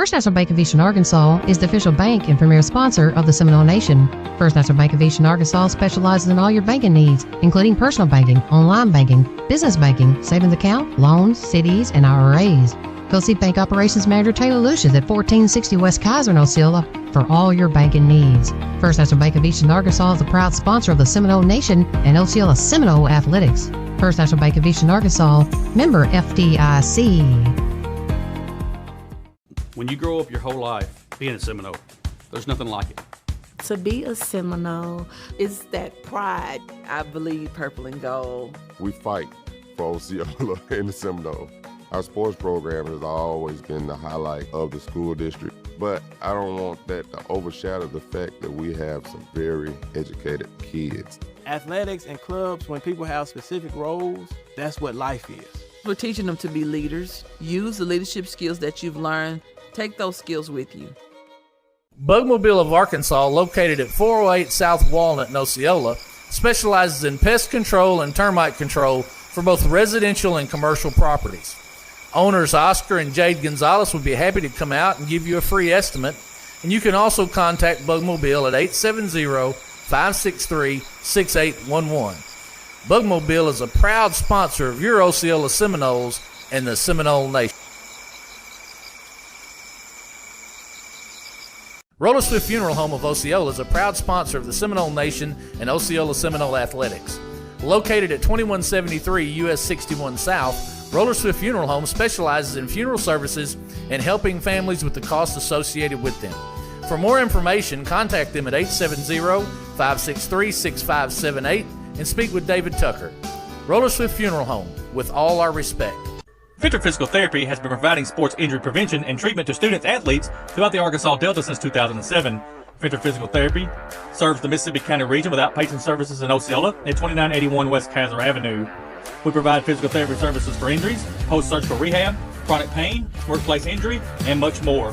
First National Bank of Eastern Arkansas is the official bank and premier sponsor of the Seminole Nation. First National Bank of Eastern Arkansas specializes in all your banking needs, including personal banking, online banking, business banking, savings account, loans, CDs, and IRAs. Go see Bank Operations Manager Taylor Lucius at 1460 West Kaiser in Osceola for all your banking needs. First National Bank of Eastern Arkansas is a proud sponsor of the Seminole Nation and Osceola Seminole Athletics. First National Bank of Eastern Arkansas, member FDIC. When you grow up your whole life being a Seminole, there's nothing like it. To be a Seminole is that pride. I believe purple and gold. We fight for Osceola and the Seminole. Our sports program has always been the highlight of the school district, but I don't want that to overshadow the fact that we have some very educated kids. Athletics and clubs, when people have specific roles, that's what life is. We're teaching them to be leaders. Use the leadership skills that you've learned. Take those skills with you. Bugmobile of Arkansas, located at 408 South Walnut in Osceola, specializes in pest control and termite control for both residential and commercial properties. Owners Oscar and Jade Gonzalez would be happy to come out and give you a free estimate, and you can also contact Bugmobile at 870-563-6811. Bugmobile is a proud sponsor of your Osceola Seminoles and the Seminole Nation. Roller Swift Funeral Home of Osceola is a proud sponsor of the Seminole Nation and Osceola Seminole Athletics. Located at 2173 US 61 South, Roller Swift Funeral Home specializes in funeral services and helping families with the costs associated with them. For more information, contact them at 870-563-6578 and speak with David Tucker. Roller Swift Funeral Home, with all our respect. Venture Physical Therapy has been providing sports injury prevention and treatment to student-athletes throughout the Arkansas Delta since 2007. Venture Physical Therapy serves the Mississippi County region with outpatient services in Osceola at 2981 West Kaiser Avenue. We provide physical therapy services for injuries, post-surgical rehab, chronic pain, workplace injury, and much more.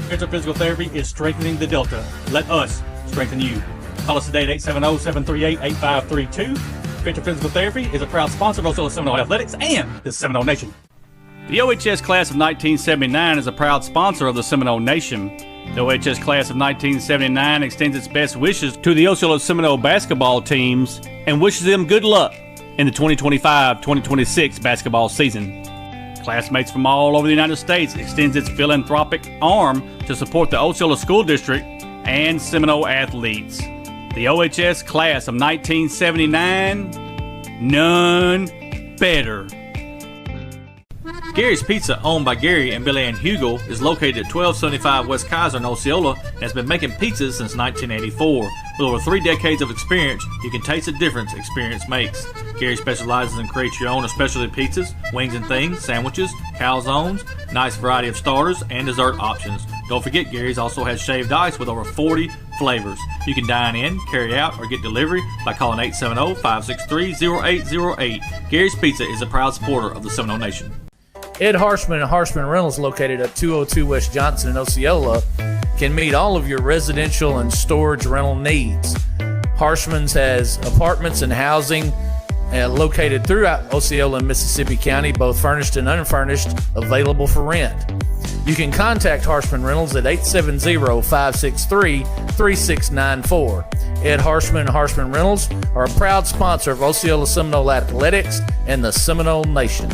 Venture Physical Therapy is strengthening the Delta. Let us strengthen you. Call us today at 870-738-8532. Venture Physical Therapy is a proud sponsor of Osceola Seminole Athletics and the Seminole Nation. The OHS Class of 1979 is a proud sponsor of the Seminole Nation. The OHS Class of 1979 extends its best wishes to the Osceola Seminole basketball teams and wishes them good luck in the 2025-2026 basketball season. Classmates from all over the United States extends its philanthropic arm to support the Osceola School District and Seminole athletes. The OHS Class of 1979, none better. Gary's Pizza, owned by Gary and Billy Ann Hugel, is located at 1275 West Kaiser in Osceola and has been making pizzas since 1984. With over 3 decades of experience, you can taste the difference experience makes. Gary specializes in create your own specialty pizzas, wings and things, sandwiches, calzones, nice variety of starters, and dessert options. Don't forget, Gary's also has shaved ice with over 40 flavors. You can dine in, carry out, or get delivery by calling 870-563-0808. Gary's Pizza is a proud supporter of the Seminole Nation. Ed Harshman and Harshman Rentals, located at 202 West Johnson in Osceola, can meet all of your residential and storage rental needs. Harshman's has apartments and housing located throughout Osceola and Mississippi County, both furnished and unfurnished, available for rent. You can contact Harshman Rentals at 870-563-3694. Ed Harshman and Harshman Rentals are a proud sponsor of Osceola Seminole Athletics and the Seminole Nation.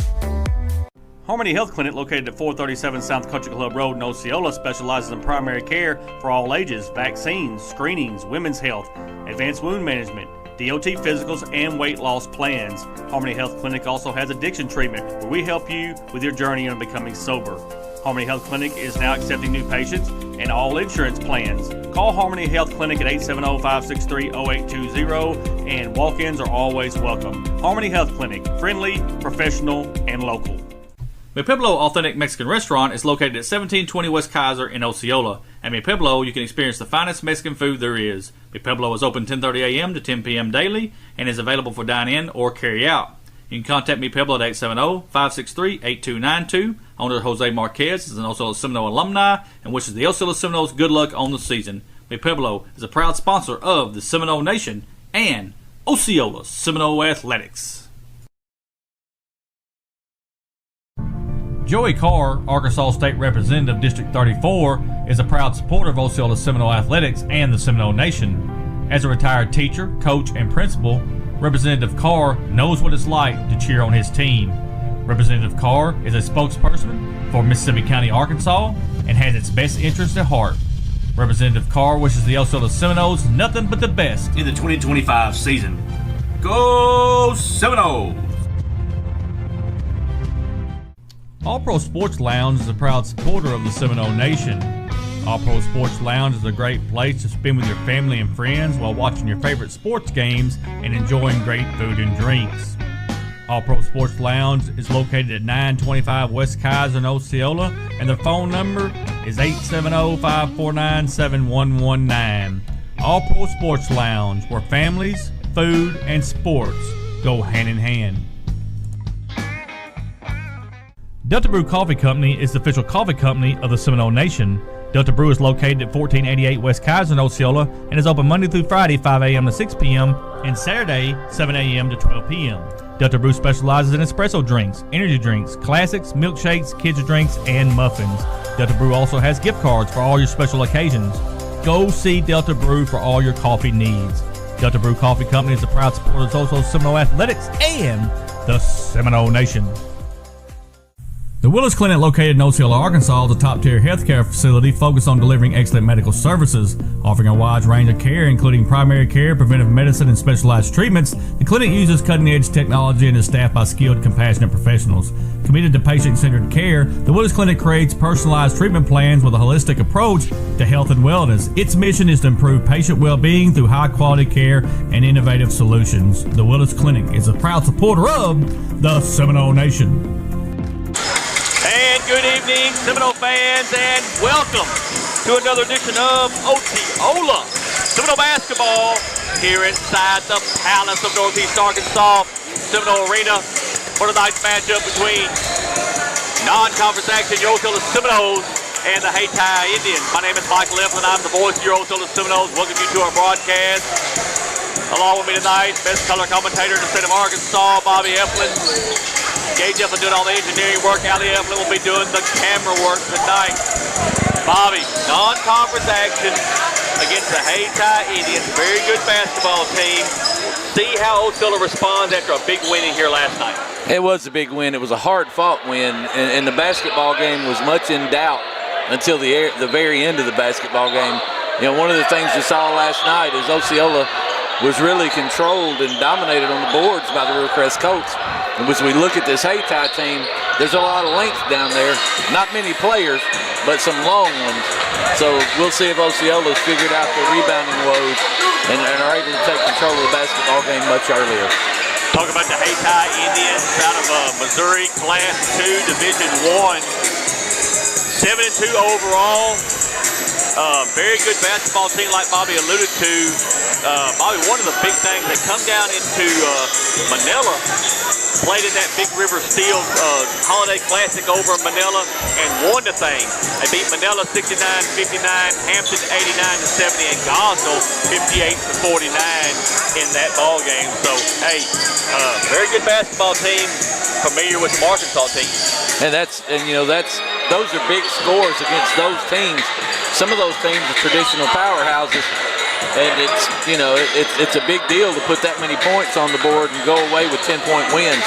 Harmony Health Clinic, located at 437 South Country Club Road in Osceola, specializes in primary care for all ages, vaccines, screenings, women's health, advanced wound management, DOT physicals, and weight loss plans. Harmony Health Clinic also has addiction treatment, where we help you with your journey on becoming sober. Harmony Health Clinic is now accepting new patients and all insurance plans. Call Harmony Health Clinic at 870-563-0820, and walk-ins are always welcome. Harmony Health Clinic, friendly, professional, and local. Mi Pueblo Authentic Mexican Restaurant is located at 1720 West Kaiser in Osceola. At Mi Pueblo, you can experience the finest Mexican food there is. Mi Pueblo is open 10:30 a.m. to 10 p.m. daily and is available for dine-in or carry-out. You can contact Mi Pueblo at 870-563-8292. Owner Jose Marquez is an Osceola Seminole alumni and wishes the Osceola Seminoles good luck on the season. Mi Pueblo is a proud sponsor of the Seminole Nation and Osceola Seminole Athletics. Joey Carr, Arkansas State Representative District 34, is a proud supporter of Osceola Seminole athletics and the Seminole Nation. As a retired teacher, coach, and principal, Representative Carr knows what it's like to cheer on his team. Representative Carr is a spokesperson for Mississippi County, Arkansas, and has its best interests at heart. Representative Carr wishes the Osceola Seminoles nothing but the best in the 2025 season. Go Seminoles! All Pro Sports Lounge is a proud supporter of the Seminole Nation. All Pro Sports Lounge is a great place to spend with your family and friends while watching your favorite sports games and enjoying great food and drinks. All Pro Sports Lounge is located at 925 West Kaiser in Osceola, and their phone number is 870-549-7119. All Pro Sports Lounge, where families, food, and sports go hand in hand. Delta Brew Coffee Company is the official coffee company of the Seminole Nation. Delta Brew is located at 1488 West Kaiser in Osceola and is open Monday through Friday 5 a.m. to 6 p.m. and Saturday 7 a.m. to 12 p.m. Delta Brew specializes in espresso drinks, energy drinks, classics, milkshakes, kids drinks, and muffins. Delta Brew also has gift cards for all your special occasions. Go see Delta Brew for all your coffee needs. Delta Brew Coffee Company is a proud supporter of Osceola Seminole athletics and the Seminole Nation. The Willis Clinic, located in Osceola, Arkansas, is a top-tier healthcare facility focused on delivering excellent medical services. Offering a wide range of care, including primary care, preventive medicine, and specialized treatments, the clinic uses cutting-edge technology and is staffed by skilled, compassionate professionals. Committed to patient-centered care, the Willis Clinic creates personalized treatment plans with a holistic approach to health and wellness. Its mission is to improve patient well-being through high-quality care and innovative solutions. The Willis Clinic is a proud supporter of the Seminole Nation. And good evening, Seminole fans, and welcome to another edition of Osceola Seminole basketball here inside the Palace of Northeast Arkansas Seminole Arena for tonight's matchup between non-conference action, your Osceola Seminoles and the Hayti Indians. My name is Michael Eflin. I'm the voice of your Osceola Seminoles. Welcome you to our broadcast. Along with me tonight, best color commentator in the state of Arkansas, Bobby Eflin. Gage Eflin doing all the engineering work. Allie Eflin will be doing the camera work tonight. Bobby, non-conference action against the Hayti Indians. Very good basketball team. See how Osceola responds after a big win in here last night. It was a big win. It was a hard-fought win, and the basketball game was much in doubt until the very end of the basketball game. You know, one of the things we saw last night is Osceola was really controlled and dominated on the boards by the Rivercrest Colts. And as we look at this Hayti team, there's a lot of length down there. Not many players, but some long ones. So we'll see if Osceola's figured out the rebounding woes and are able to take control of the basketball game much earlier. Talk about the Hayti Indians out of Missouri Class 2 Division 1. 7-2 overall. Very good basketball team like Bobby alluded to. Bobby, one of the big things, they come down into Manila, played in that Big River Steel Holiday Classic over in Manila, and won the thing. They beat Manila 69-59, Hampton 89-70, and Gosnell 58-49 in that ball game. So, hey, very good basketball team, familiar with some Arkansas teams. And those are big scores against those teams. Some of those teams are traditional powerhouses, and it's a big deal to put that many points on the board and go away with 10-point wins.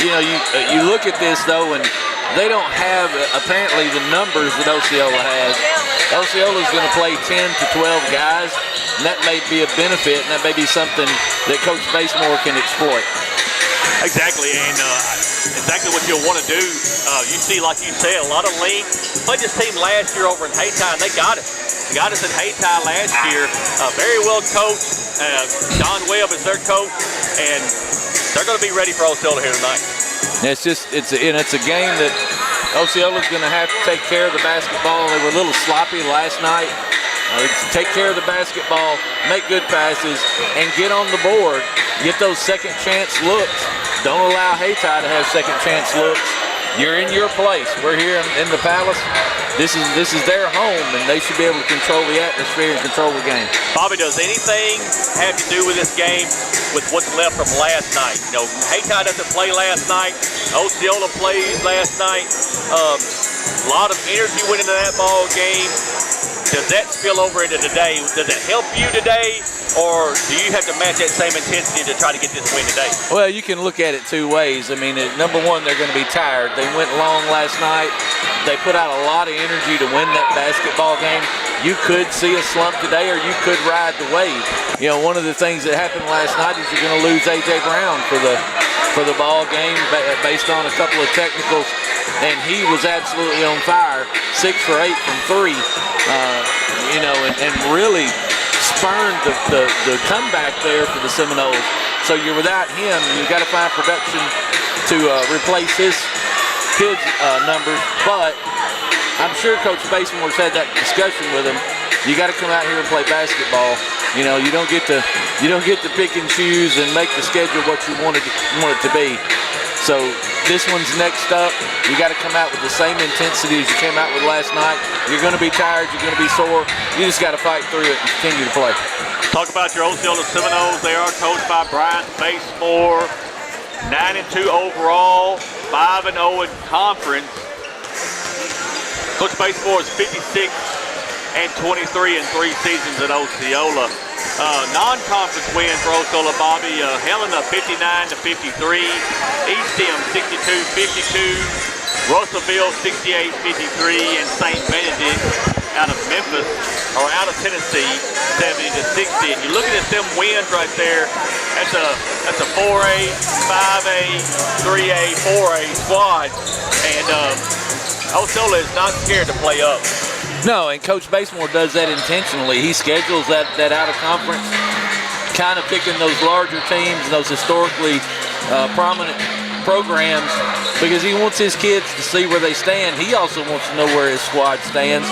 You know, you look at this though, and they don't have apparently the numbers that Osceola has. Osceola's going to play 10 to 12 guys, and that may be a benefit, and that may be something that Coach Basemore can exploit. Exactly, and exactly what you'll want to do. You see, like you said, a lot of length. Played this team last year over in Hayti, and they got it. They got us in Hayti last year. Very well coached. John Webb is their coach, and they're going to be ready for Osceola here tonight. It's a game that Osceola's going to have to take care of the basketball. They were a little sloppy last night. Take care of the basketball, make good passes, and get on the board. Get those second chance looks. Don't allow Hayti to have second chance looks. You're in your place. We're here in the Palace. This is their home, and they should be able to control the atmosphere and control the game. Bobby, does anything have to do with this game with what's left from last night? You know, Hayti doesn't play last night. Osceola played last night. A lot of energy went into that ball game. Does that spill over into today? Does it help you today, or do you have to match that same intensity to try to get this win today? Well, you can look at it two ways. I mean, number one, they're going to be tired. They went long last night. They put out a lot of energy to win that basketball game. You could see a slump today, or you could ride the wave. You know, one of the things that happened last night is you're going to lose A.J. Brown for the ball game based on a couple of technicals, and he was absolutely on fire, 6 for 8 from 3. You know, and really spurned the comeback there for the Seminoles. So you're without him. You've got to find production to replace his numbers. But I'm sure Coach Basemore's had that discussion with him. You got to come out here and play basketball. You know, you don't get to pick and choose and make the schedule what you want it to be. So this one's next up. You got to come out with the same intensity as you came out with last night. You're going to be tired. You're going to be sore. You just got to fight through it and continue to play. Talk about your Osceola Seminoles. They are coached by Brian Basemore. 9-2 overall, 5-0 in conference. Coach Basemore is 56 and 23 in 3 seasons at Osceola. Non-conference win for Osceola, Bobby. Helena 59-53, East End 62-52, Russellville 68-53, and St. Benedict out of Memphis, or out of Tennessee, 70-60. And you look at them wins right there. That's a 4A, 5A, 3A, 4A squad, and Osceola is not scared to play up. No, and Coach Basemore does that intentionally. He schedules that out of conference, kind of picking those larger teams, those historically prominent programs, because he wants his kids to see where they stand. He also wants to know where his squad stands.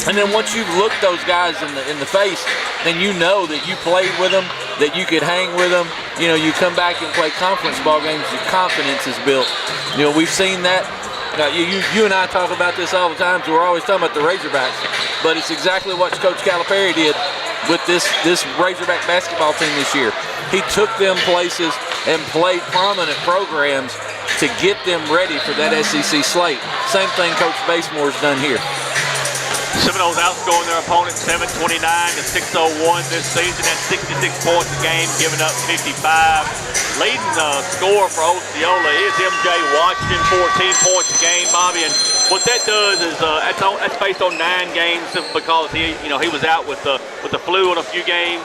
And then once you've looked those guys in the face, then you know that you played with them, that you could hang with them. You know, you come back and play conference ball games, your confidence is built. You know, we've seen that. You and I talk about this all the time, so we're always talking about the Razorbacks, but it's exactly what Coach Calipari did with this Razorback basketball team this year. He took them places and played prominent programs to get them ready for that SEC slate. Same thing Coach Basemore's done here. Seminoles outscoring their opponent 729 to 601 this season. That's 66 points a game, giving up 55. Leading scorer for Osceola is M.J. Washington, 14 points a game, Bobby. And what that does is that's based on 9 games because he was out with the flu in a few games.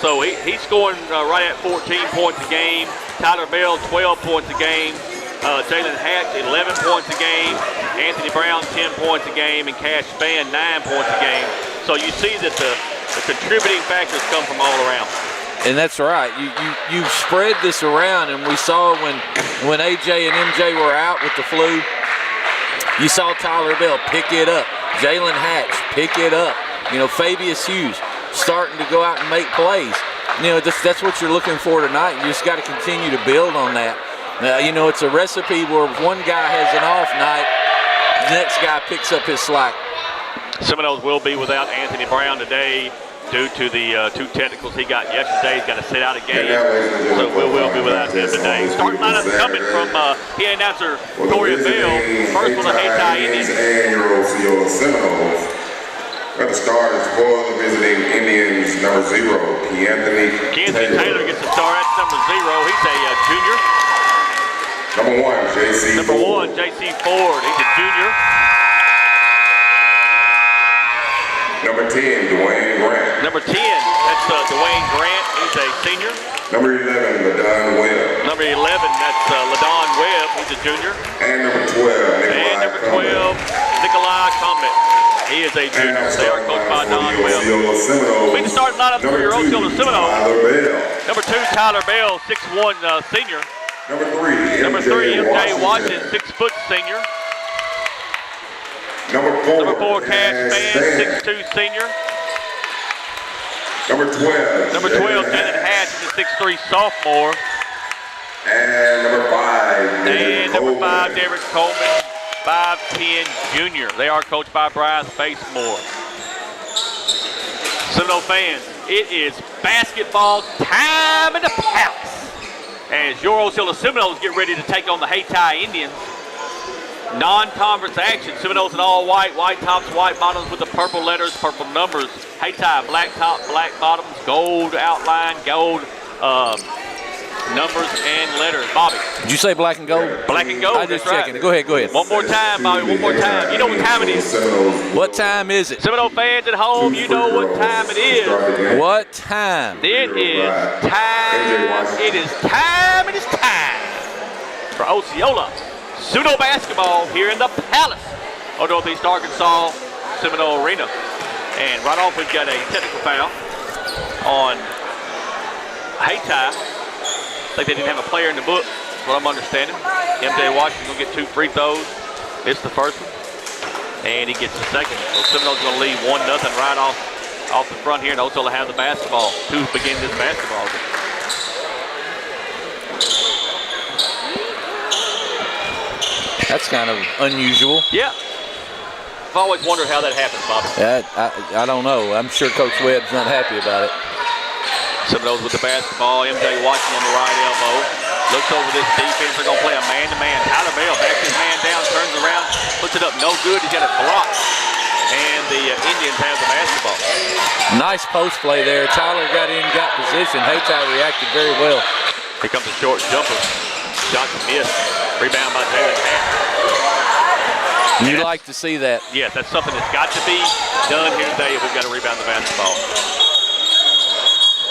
So he's scoring right at 14 points a game. Tyler Bell, 12 points a game. Jalen Hatch, 11 points a game. Anthony Brown, 10 points a game. And Cash Spann, 9 points a game. So you see that the contributing factors come from all around. And that's right. You spread this around, and we saw when AJ and MJ were out with the flu, you saw Tyler Bell pick it up. Jalen Hatch pick it up. You know, Fabius Hughes starting to go out and make plays. You know, that's what you're looking for tonight. You just got to continue to build on that. You know, it's a recipe where if one guy has an off night, the next guy picks up his slack. Seminoles will be without Anthony Brown today due to the 2 technicals he got yesterday. He's got to sit out a game, so we will be without him today. Starting lineup coming from PA announcer Corey Bell. First for the Hayti Indians. And your Osceola Seminoles. At the start is for the visiting Indians, number 0, Anthony Taylor gets the start. That's number 0. He's a junior. Number 1, J.C. Number 1, J.C. Ford. He's a junior. Number 10, Dwayne Grant. Number 10, that's Dwayne Grant. He's a senior. Number 11, LaDon Webb. Number 11, that's LaDon Webb. He's a junior. And number 12, Nikolai Comet. He is a junior. They are coached by Don Webb. We can start lineup for your Osceola Seminoles. Number 2, Tyler Bell, 6'1" senior. Number 3, M.J. Washington, 6' senior. Number 4, Cash Spann, 6'2" senior. Number 12, Jalen Hatch is a 6'3" sophomore. And number 5, And number 5, Derek Coleman, 5'10" junior. They are coached by Bryce Basemore. Seminole fans, it is basketball time in the Palace as your Osceola Seminoles get ready to take on the Hayti Indians. Non-conference action. Seminoles in all white, white tops, white bottoms with the purple letters, purple numbers. Hayti, black top, black bottoms, gold outline, gold numbers and letters. Bobby. Did you say black and gold? Black and gold. I just that's checking. Right. Go ahead. One more time, Bobby. One more time. You know what time it is. What time is it? Seminole fans at home, you know what time it is. What time? It is time. It is time. It is time for Osceola Seminole basketball here in the Palace of Northeast Arkansas Seminole Arena. And right off, we've got a technical foul on Hayti. I think they didn't have a player in the book, that's what I'm understanding. MJ Washington will get 2 free throws. Missed the first one, and he gets the second. So Seminoles going to lead 1-0 right off the front here, and Osceola have the basketball to begin this basketball game. That's kind of unusual. Yeah. I've always wondered how that happens, Bobby. I don't know. I'm sure Coach Webb's not happy about it. Seminoles with the basketball. MJ Watson on the right elbow. Looks over this defense. They're going to play a man-to-man. Tyler Bell backs his man down, turns around, puts it up. No good. He's got it blocked. And the Indians have the basketball. Nice post play there. Tyler got in, got position. Hayti reacted very well. Here comes a short jumper. Shot missed. Rebound by Jalen Hatt. You like to see that. Yes, that's something that's got to be done here today if we've got to rebound the basketball.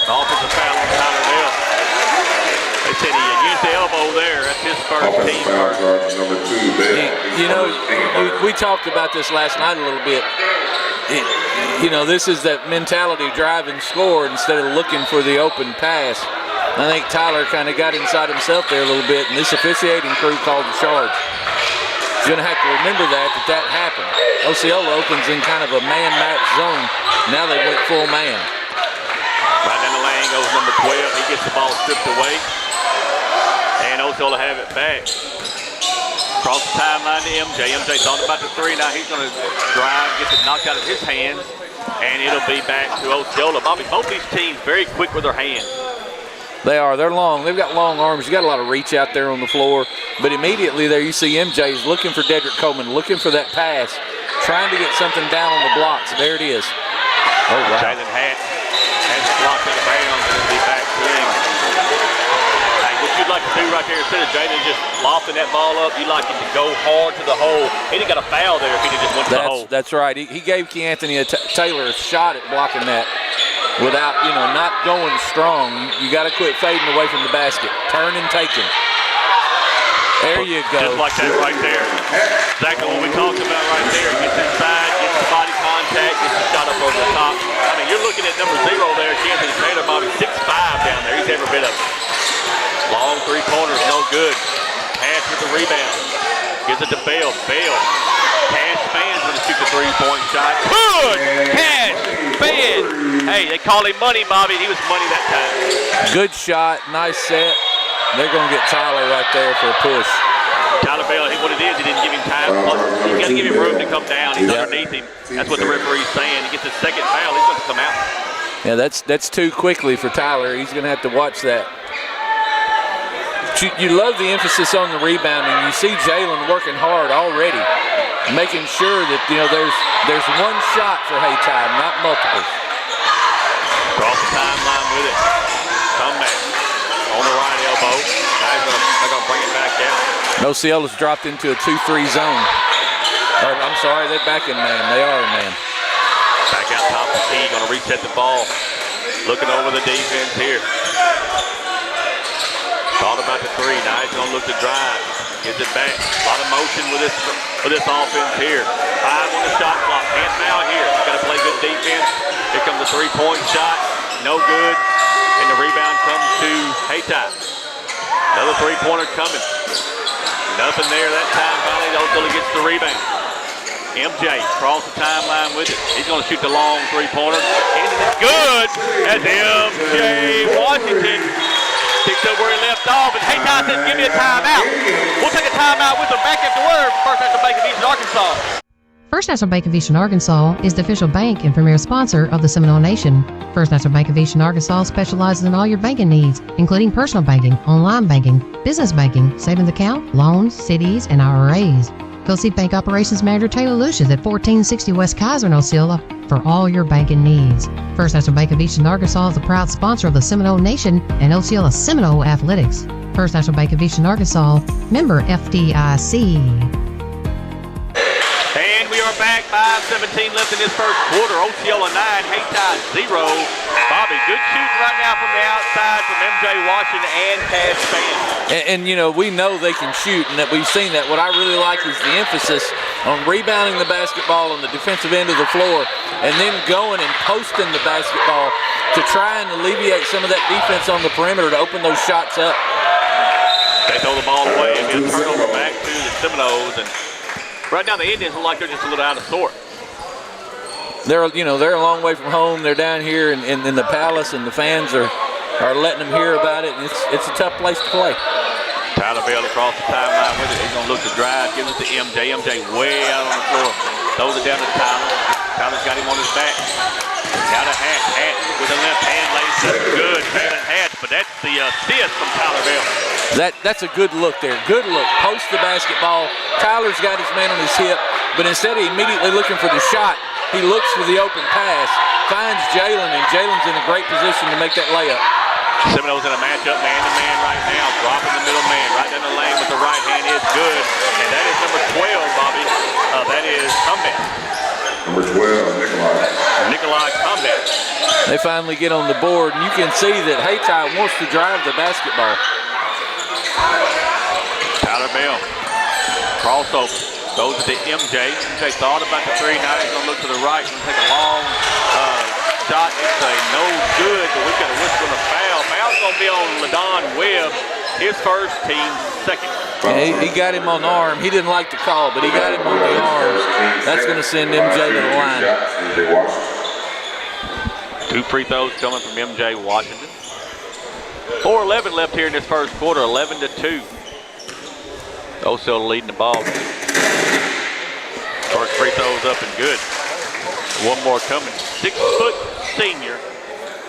Offensive foul on Tyler Bell. They said he used the elbow there. That's his first team first. You know, we talked about this last night a little bit. This is that mentality, drive and score instead of looking for the open pass. I think Tyler kind of got inside himself there a little bit, and this officiating crew called the charge. He's going to have to remember that happened. Osceola opens in kind of a man-match zone. Now they went full man. Right down the lane goes number 12. He gets the ball stripped away. And Osceola have it back. Cross the timeline to MJ. MJ thought about the 3. Now he's going to drive, gets it knocked out of his hands. And it'll be back to Osceola. Bobby, both these teams very quick with their hands. They are. They're long. They've got long arms. You got a lot of reach out there on the floor. But immediately there you see MJ is looking for Dedrick Coleman, looking for that pass, trying to get something down on the blocks. There it is. Oh, wow. Jalen Hatt has it blocked in the bounds, and it'll be back to him. Hey, what you'd like to do right there, instead of Jalen just lofting that ball up, you'd like him to go hard to the hole. He didn't got a foul there if he just went to the hole. That's right. He gave Keanthony Taylor a shot at blocking that without, not going strong. You got to quit fading away from the basket. Turn and take him. There you go. Just like that right there. Exactly what we talked about right there. Gets inside, gets the body contact, gets the shot up over the top. I mean, you're looking at number 0 there, Keanthony Taylor, Bobby, 6'5" down there. He's every bit of it. Long 3-pointers, no good. Pass with the rebound. Gives it to Bell. Bell. Cash Span's going to shoot the 3-point shot. Good! Cash Span! Hey, they call him money, Bobby. He was money that time. Good shot. Nice set. They're going to get Tyler right there for a push. Tyler Bell, what it is, he didn't give him time. He's got to give him room to come down. He's underneath him. That's what the referee's saying. He gets his second foul. He's going to come out. Yeah, that's too quickly for Tyler. He's going to have to watch that. You love the emphasis on the rebounding. You see Jalen working hard already, making sure that there's one shot for Hayti, not multiples. Cross the timeline with it. Come back. On the right elbow. Now they're going to bring it back down. Osceola's dropped into a 2-3 zone. I'm sorry, they're back in man. They are in man. Back out top of the key. Going to reset the ball. Looking over the defense here. Thought about the 3. Now he's going to look to drive. Gets it back. A lot of motion with this offense here. 5 on the shot clock. Can't foul here. Got to play good defense. Here comes the 3-point shot. No good. And the rebound comes to Hayti. Another 3-pointer coming. Nothing there that time. Finally, Osceola gets the rebound. MJ across the timeline with it. He's going to shoot the long 3-pointer. And it's good as MJ Washington Picks up where he left off, and Hayti says, give me a timeout. We'll take a timeout with them. Back after word from First National Bank of Eastern Arkansas. First National Bank of Eastern Arkansas is the official bank and premier sponsor of the Seminole Nation. First National Bank of Eastern Arkansas specializes in all your banking needs, including personal banking, online banking, business banking, savings account, loans, CDs, and IRAs. Go see Bank Operations Manager Taylor Lucius at 1460 West Kaiser in Osceola for all your banking needs. First National Bank of Eastern Arkansas is the proud sponsor of the Seminole Nation and Osceola Seminole Athletics. First National Bank of Eastern Arkansas, member FDIC. And we are back. 5:17 left in this first quarter. Osceola 9, Hayti 0. Bobby, good shooting right now from the outside from MJ Washington and Cash Fan. And we know they can shoot, and that we've seen that. What I really like is the emphasis on rebounding the basketball on the defensive end of the floor and then going and posting the basketball to try and alleviate some of that defense on the perimeter to open those shots up. They throw the ball away and get a turnover back to the Seminoles. And right now the Indians look like they're just a little out of sort. They're a long way from home. They're down here in the Palace, and the fans are letting them hear about it. And it's a tough place to play. Tyler Bell across the timeline with it. He's going to look to drive, gives it to MJ. MJ way out on the floor. Throws it down to Tyler. Tyler's got him on his back. Now to Hatch. Hatch with a left hand lays up good. Jalen Hatch, but that's the assist from Tyler Bell. That's a good look there. Good look. Post the basketball. Tyler's got his man on his hip, but instead of immediately looking for the shot, he looks for the open pass, finds Jalen, and Jalen's in a great position to make that layup. Seminoles in a matchup man-to-man right now, dropping the middle man right down the lane with the right hand is good, and that is number 12, Bobby. That is Comeback. Number 12, Nikolai Comeback. They finally get on the board, and you can see that Hayti wants to drive the basketball. Tyler Bell, crossover, goes to MJ. MJ thought about the three, now he's going to look to the right, going to take a long shot. It's a no good, but we've got a whistle and a foul. Foul's going to be on LaDon Webb, his first, team second. Yeah, he got him on the arm. He didn't like the call, but he got him on the arm. That's going to send MJ to the line. 2 free throws coming from MJ Washington. 4:11 left here in this first quarter, 11-2. Osceola leading the ball. First free throws up and good. One more coming. 6-foot senior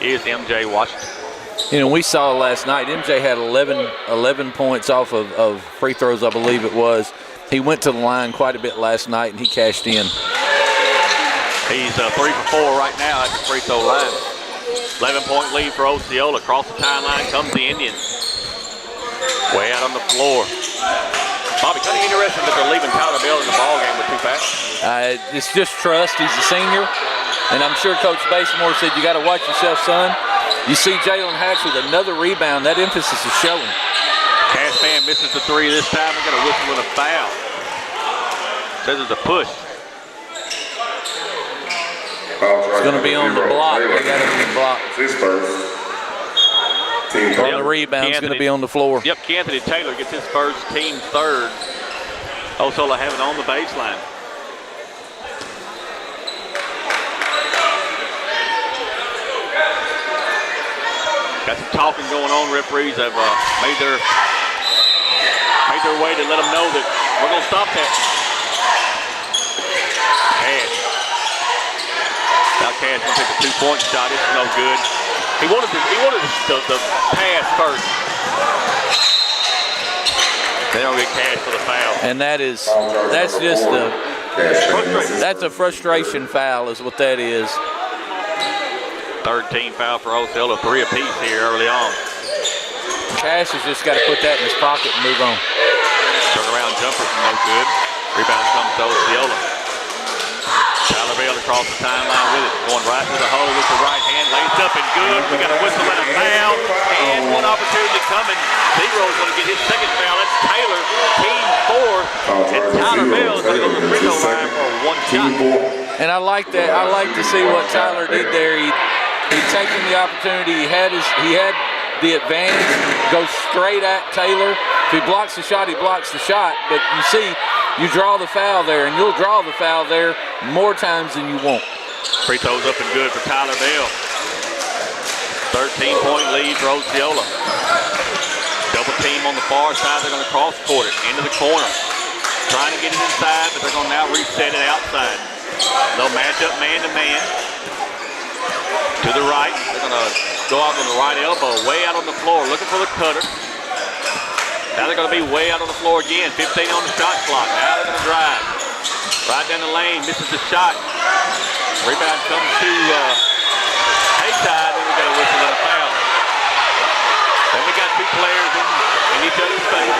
is MJ Washington. We saw last night, MJ had 11 points off of free throws, I believe it was. He went to the line quite a bit last night, and he cashed in. He's 3 for 4 right now at the free throw line. 11-point lead for Osceola. Across the timeline comes the Indians. Way out on the floor. Bobby, kind of interesting that they're leaving Tyler Bell in the ballgame with 2 fouls. It's just trust. He's a senior. And I'm sure Coach Basemore said, you got to watch yourself, son. You see Jalen Hatch with another rebound. That emphasis is showing. Cash Fan misses the 3 this time. We're going to whistle with a foul. Says it's a push. It's going to be on the block. They got him on the block. His first. On the rebound, it's going to be on the floor. Yep, Anthony Taylor gets his first, team third. Osceola have it on the baseline. Got some talking going on. Referees have made their way to let them know that we're going to stop that. Cash. Now Cash going to take a 2-point shot. It's no good. He wanted the pass first. They don't get Cash for the foul. And that's a frustration foul is what that is. Third team foul for Osceola, 3 apiece here early on. Cash has just got to put that in his pocket and move on. Turnaround jumper from no good. Rebound comes to Osceola. Tyler Bell across the timeline with it. Going right to the hole with the right hand. Lays up and good. We got a whistle and a foul. And one opportunity coming. Zero's going to get his second foul. That's Taylor, team 4. And Tyler Bell's going to go to the free throw line for one shot. And I like that. I like to see what Tyler did there. He'd taken the opportunity. He had the advantage. Goes straight at Taylor. If he blocks the shot, he blocks the shot. But you see, you draw the foul there, and you'll draw the foul there more times than you won't. Free throws up and good for Tyler Bell. 13-point lead for Osceola. Double team on the far side. They're going to cross court it into the corner. Trying to get it inside, but they're going to now reset it outside. They'll match up man-to-man. To the right. They're going to go out on the right elbow, way out on the floor, looking for the cutter. Now they're going to be way out on the floor again. 15 on the shot clock. Now they're going to drive. Right down the lane, misses the shot. Rebound comes to Hayti, then we got a whistle and a foul. Then we got two players in each other's face.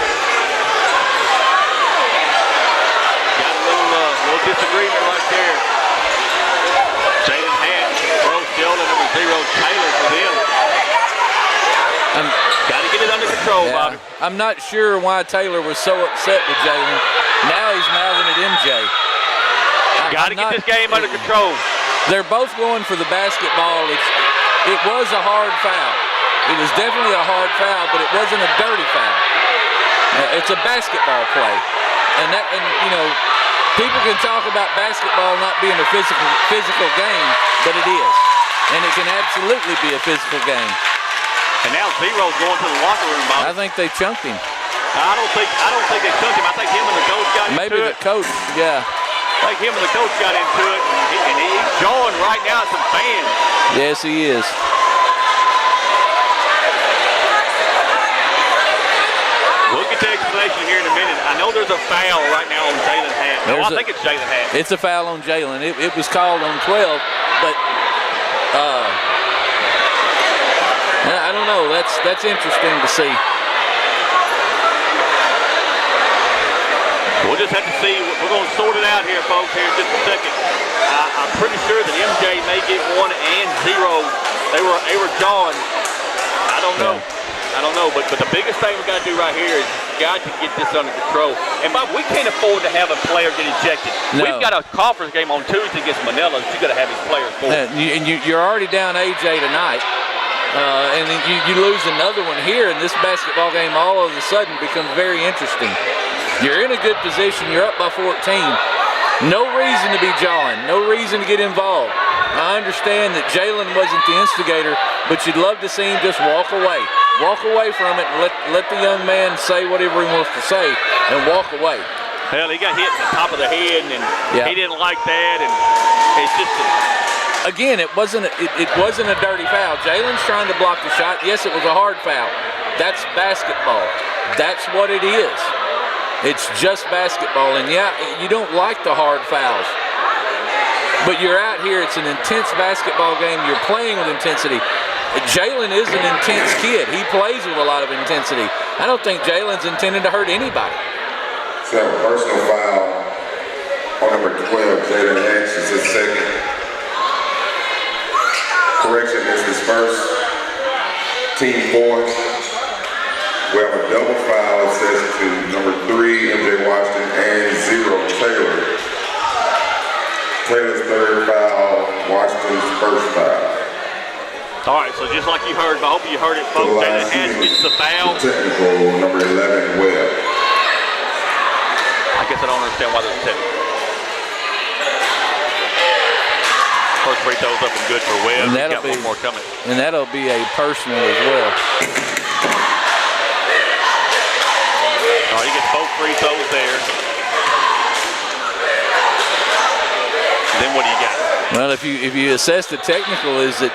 Got a little disagreement right there. Jalen Hatt, Osceola, number 0, Taylor for them. Got to get it under control, Bobby. I'm not sure why Taylor was so upset with Jalen. Now he's mouthing at MJ. Got to get this game under control. They're both going for the basketball. It was a hard foul. It was definitely a hard foul, but it wasn't a dirty foul. It's a basketball play. And you know, people can talk about basketball not being a physical game, but it is. And it can absolutely be a physical game. And now Zero's going to the locker room, Bob. I think they chunked him. I don't think they chunked him. I think him and the coach got into it. Maybe the coach, yeah. I think him and the coach got into it, and he's jawing right now at some fans. Yes, he is. We'll get the explanation here in a minute. I know there's a foul right now on Jalen Hatt. No, I think it's Jalen Hatt. It's a foul on Jalen. It was called on 12, but I don't know. That's interesting to see. We'll just have to see. We're going to sort it out here, folks, here in just a second. I'm pretty sure that MJ may get 1 and 0. They were jawing. I don't know. But the biggest thing we got to do right here is got to get this under control. And Bob, we can't afford to have a player get ejected. No. We've got a conference game on Tuesday against Manila. You got to have these players for it. And you're already down AJ tonight. And then you lose another one here, and this basketball game all of a sudden becomes very interesting. You're in a good position. You're up by 14. No reason to be jawing. No reason to get involved. I understand that Jalen wasn't the instigator, but you'd love to see him just walk away. Walk away from it and let the young man say whatever he wants to say and walk away. Well, he got hit in the top of the head, and he didn't like that, and it's just again, it wasn't a dirty foul. Jalen's trying to block the shot. Yes, it was a hard foul. That's basketball. That's what it is. It's just basketball, and yeah, you don't like the hard fouls. But you're out here, it's an intense basketball game. You're playing with intensity. Jalen is an intense kid. He plays with a lot of intensity. I don't think Jalen's intended to hurt anybody. So personal foul on number 12, Jalen Hatch is his second. Correction is his first. Team 4. We have a double foul assessed to number 3, MJ Washington, and 0, Taylor. Taylor's third foul, Washington's first foul. all right. So just like you heard, but I hope you heard it, folks. Jalen Hatch gets the foul. Technical number 11, Webb. I guess I don't understand why there's a technical. First free throw's up and good for Webb. He's got one more coming. And that'll be a personal as well. All right, he gets both free throws there. Then what do you got? Well, if you assess the technical, is that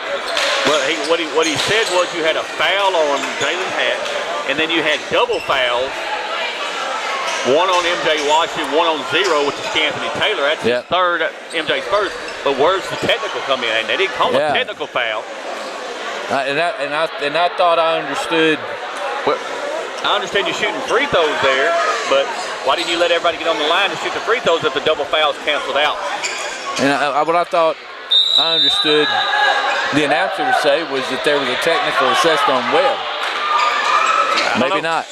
well, what he said was you had a foul on Jalen Hatch, and then you had double fouls. One on MJ Washington, one on 0, which is Anthony Taylor. That's his third, MJ's first. But where's the technical come in? And they didn't call a technical foul. And I thought I understood. Well, I understand you're shooting free throws there, but why didn't you let everybody get on the line to shoot the free throws if the double fouls canceled out? And what I thought I understood the announcer to say was that there was a technical assessed on Webb. Maybe not.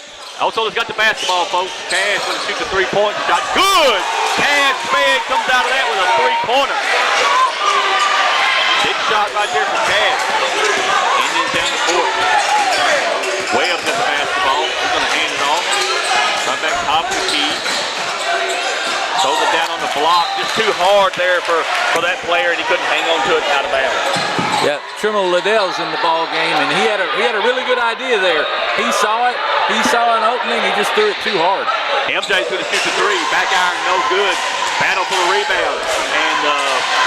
Osceola's got the basketball, folks. Cash going to shoot the three-point shot. Good! Cash Spade comes out of that with a three-pointer. Big shot right there from Cash. Indians down the court. Webb gets the basketball. He's going to hand it off. Right back top of the key. Throws it down on the block. Just too hard there for that player, and he couldn't hang on to it out of bounds. Yeah, Trimble Liddell's in the ball game, and he had a really good idea there. He saw it. He saw an opening. He just threw it too hard. MJ's going to shoot the three. Back iron, no good. Battle for the rebound. And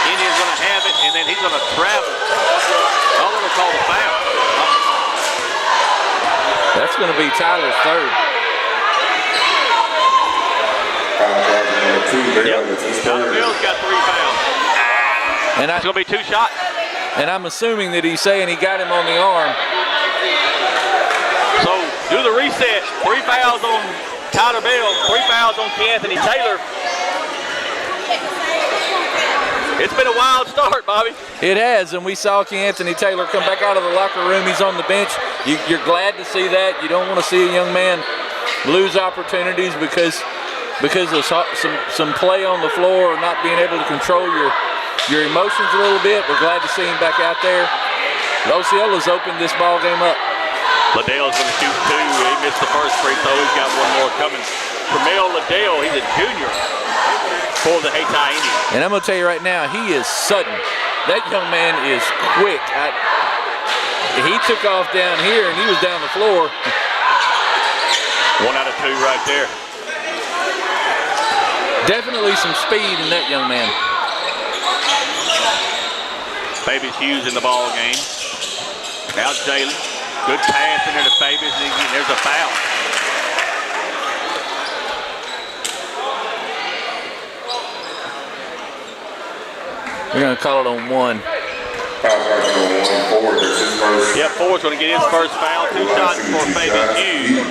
Indian's going to have it, and then he's going to travel. Oh, they're going to call the foul. That's going to be Tyler's third. Tyler Bill's got 3 fouls. And it's going to be 2 shots. And I'm assuming that he's saying he got him on the arm. So, do the reset. 3 fouls on Tyler Bell, 3 fouls on Anthony Taylor. It's been a wild start, Bobby. It has, and we saw Anthony Taylor come back out of the locker room. He's on the bench. You're glad to see that. You don't want to see a young man lose opportunities because of some play on the floor or not being able to control your emotions a little bit. We're glad to see him back out there. Osceola's opened this ball game up. Liddell's going to shoot 2. He missed the first free throw. He's got one more coming. Tremel Liddell, he's a junior for the Hayti Indians. And I'm going to tell you right now, he is sudden. That young man is quick. He took off down here, and he was down the floor. 1 out of 2 right there. Definitely some speed in that young man. Fabius Hughes in the ball game. Now Jalen. Good pass in there to Fabius, and there's a foul. They're going to call it on 1. Yeah, Ford's going to get his first foul. 2 shots for Fabius Hughes.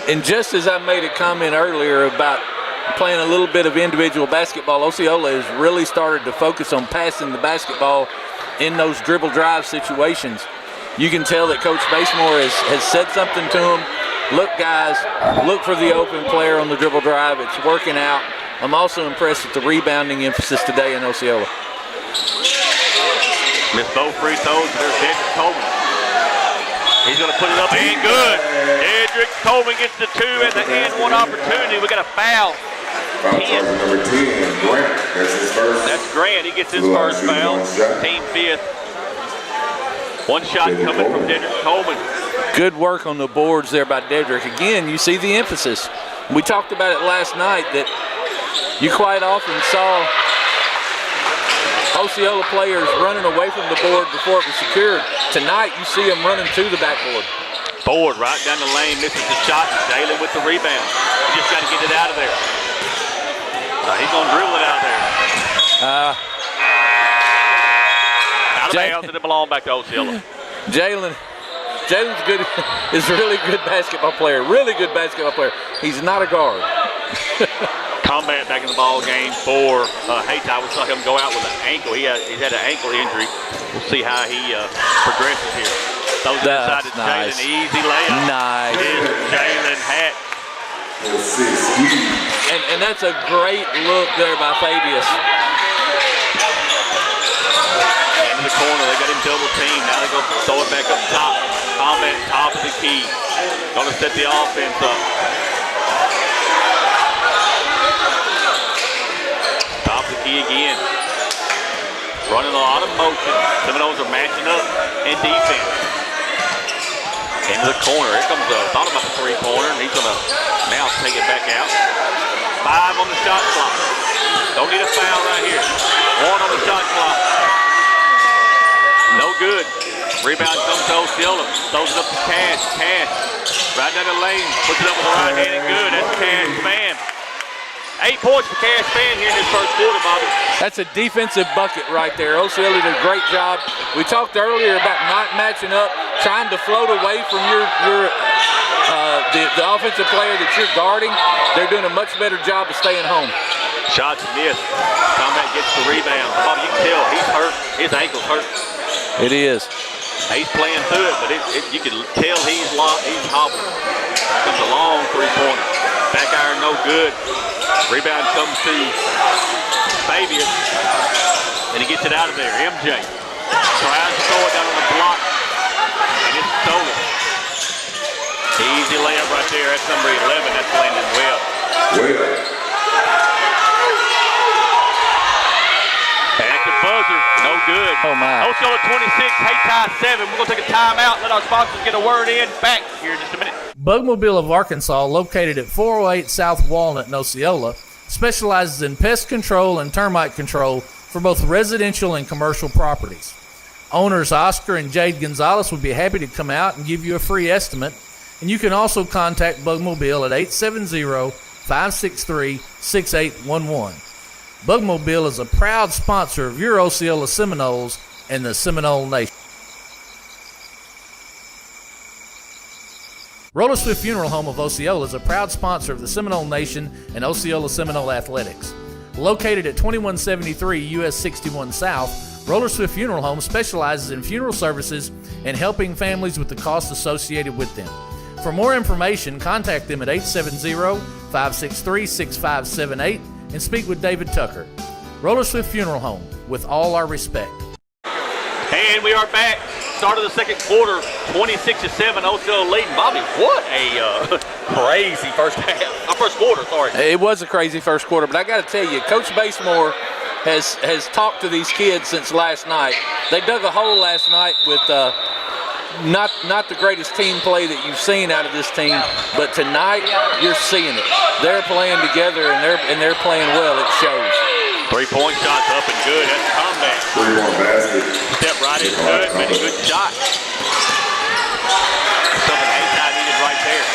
And just as I made a comment earlier about playing a little bit of individual basketball, Osceola has really started to focus on passing the basketball in those dribble drive situations. You can tell that Coach Basemore has said something to him. Look, guys, look for the open player on the dribble drive. It's working out. I'm also impressed with the rebounding emphasis today in Osceola. Missed both free throws. There's Dedrick Coleman. He's going to put it up and good. Dedrick Coleman gets the 2 and the and 1 opportunity. We got a foul. Number 10, Grant. That's his first. That's Grant. He gets his first foul. Team 5th. 1 shot coming from Dedrick Coleman. Good work on the boards there by Dedrick. Again, you see the emphasis. We talked about it last night that you quite often saw Osceola players running away from the board before it was secured. Tonight, you see them running to the backboard. Ford right down the lane, misses the shot. Jalen with the rebound. He just got to get it out of there. He's going to dribble it out there. Out of bounds, and it belongs back to Osceola. Jalen's good. Is a really good basketball player. Really good basketball player. He's not a guard. Combat back in the ball game for Hayti. We saw him go out with an ankle. He's had an ankle injury. We'll see how he progresses here. Throws it inside to Jalen. Easy layup. Nice. Jalen Hatt. And that's a great look there by Fabius. Into the corner. They got him double teamed. Now they go throw it back up top. Combat top of the key. Going to set the offense up. Top of the key again. Running a lot of motion. Seminoles are matching up in defense. Into the corner. Here comes thought about the 3-pointer, and he's going to now take it back out. 5 on the shot clock. Don't need a foul right here. 1 on the shot clock. No good. Rebound comes to Osceola. Throws it up to Cash. Cash. Right down the lane. Puts it up with the right hand and good. That's Cash Fan. 8 points for Cash Fan here in this first quarter, Bobby. That's a defensive bucket right there. Osceola did a great job. We talked earlier about not matching up, trying to float away from the offensive player that you're guarding. They're doing a much better job of staying home. Shots missed. Combat gets the rebound. Bobby, you can tell he's hurt. His ankle's hurt. It is. He's playing through it, but you can tell he's hobbling. Comes a long 3-pointer. Back iron, no good. Rebound comes to Fabius, and he gets it out of there. MJ tries to throw it down on the block, and it's stolen. Easy layup right there. That's number 11. That's Landon Webb. Back the buzzer. No good. Oh, my. Osceola 26, Hayti 7. We're going to take a timeout, let our sponsors get a word in. Back here in just a minute. Bugmobile of Arkansas, located at 408 South Walnut in Osceola, specializes in pest control and termite control for both residential and commercial properties. Owners Oscar and Jade Gonzalez would be happy to come out and give you a free estimate, and you can also contact Bugmobile at 870-563-6811. Bugmobile is a proud sponsor of your Osceola Seminoles and the Seminole Nation. Roller Swift Funeral Home of Osceola is a proud sponsor of the Seminole Nation and Osceola Seminole Athletics. Located at 2173 US 61 South, Roller Swift Funeral Home specializes in funeral services and helping families with the costs associated with them. For more information, contact them at 870-563-6578 and speak with David Tucker. Roller Swift Funeral Home, with all our respect. And we are back. Start of the second quarter, 26-7, Osceola leading. Bobby, what a crazy first half. First quarter, sorry. It was a crazy first quarter, but I got to tell you, Coach Basemore has talked to these kids since last night. They dug a hole last night with not the greatest team play that you've seen out of this team, but tonight you're seeing it. They're playing together and they're playing well. It shows. 3-point shots up and good. That's a comeback. 3-1 basket. Step right into it. Made a good shot. Something Hayti needed right there.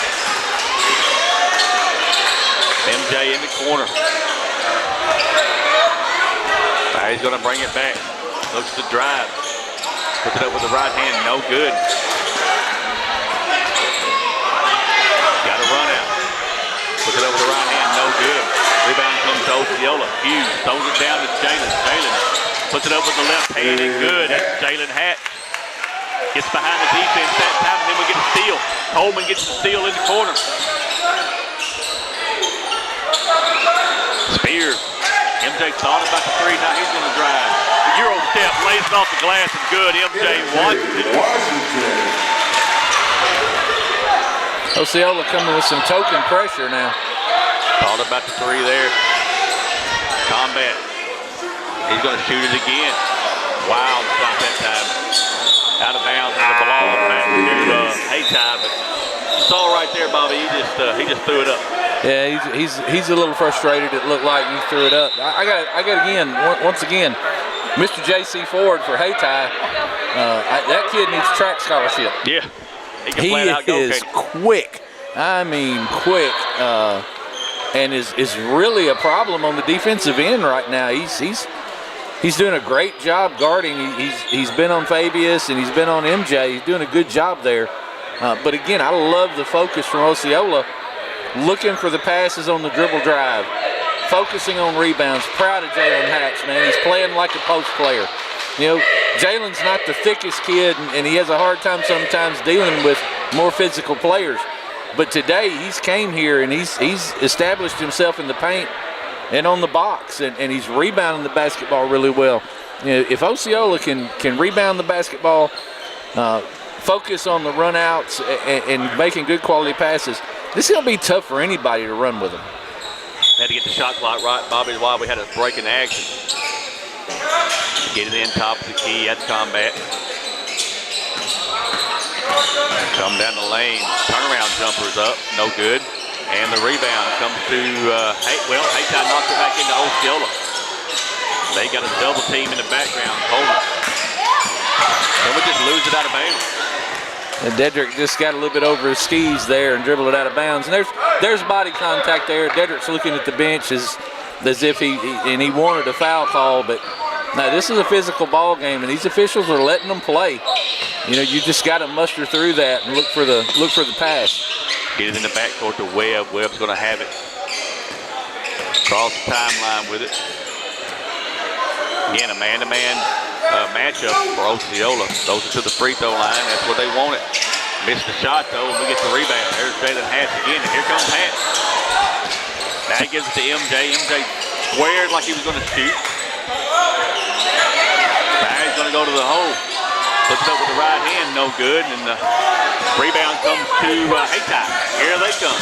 MJ in the corner. Now he's going to bring it back. Looks to drive. Puts it up with the right hand. No good. Got a run out. Puts it up with the right hand. No good. Rebound comes to Osceola. Hughes throws it down to Jalen. Jalen puts it up with the left hand and good. That's Jalen Hatch. Gets behind the defense that time, and then we get a steal. Coleman gets the steal in the corner. Spear. MJ thought about the three. Now he's going to drive. The Euro step lays it off the glass and good. MJ Washington. Osceola coming with some token pressure now. Thought about the three there. Combat. He's going to shoot it again. Wild shot that time. Out of bounds as a ball back to Hayti, but you saw right there, Bobby. He just threw it up. Yeah, he's a little frustrated. It looked like he threw it up. I got again. Once again, Mr. J.C. Ford for Hayti. That kid needs a track scholarship. Yeah, he is quick. I mean, quick. And is really a problem on the defensive end right now. He's doing a great job guarding. He's been on Fabius and he's been on MJ. He's doing a good job there. But again, I love the focus from Osceola, looking for the passes on the dribble drive, focusing on rebounds. Proud of Jalen Hatch, man. He's playing like a post player. You know, Jalen's not the thickest kid, and he has a hard time sometimes dealing with more physical players. But today he's came here and he's established himself in the paint and on the box, and he's rebounding the basketball really well. You know, if Osceola can rebound the basketball, focus on the run-outs and making good quality passes, this is going to be tough for anybody to run with him. Had to get the shot clock right, Bobby, while we had a break in action. Get it in top of the key at Combat. Come down the lane, turnaround jumper's up, no good. And the rebound comes to, Hayti knocks it back into Osceola. They got a double team in the background, Coleman. Then we just lose it out of bounds. And Dedrick just got a little bit over his skis there and dribbled it out of bounds. And there's body contact there. Dedrick's looking at the bench as if he wanted a foul call, but no, this is a physical ball game, and these officials are letting them play. You know, you just got to muster through that and look for the pass. Get it in the backcourt to Webb. Webb's going to have it. Cross the timeline with it. Again, a man-to-man matchup for Osceola. Those are to the free throw line. That's what they wanted. Missed the shot, though, and we get the rebound. There's Jalen Hatch again, and here comes Hatch. Now he gives it to MJ. MJ squared like he was going to shoot. Now he's going to go to the hole. Puts it up with the right hand, no good, and the rebound comes to Hayti. Here they come.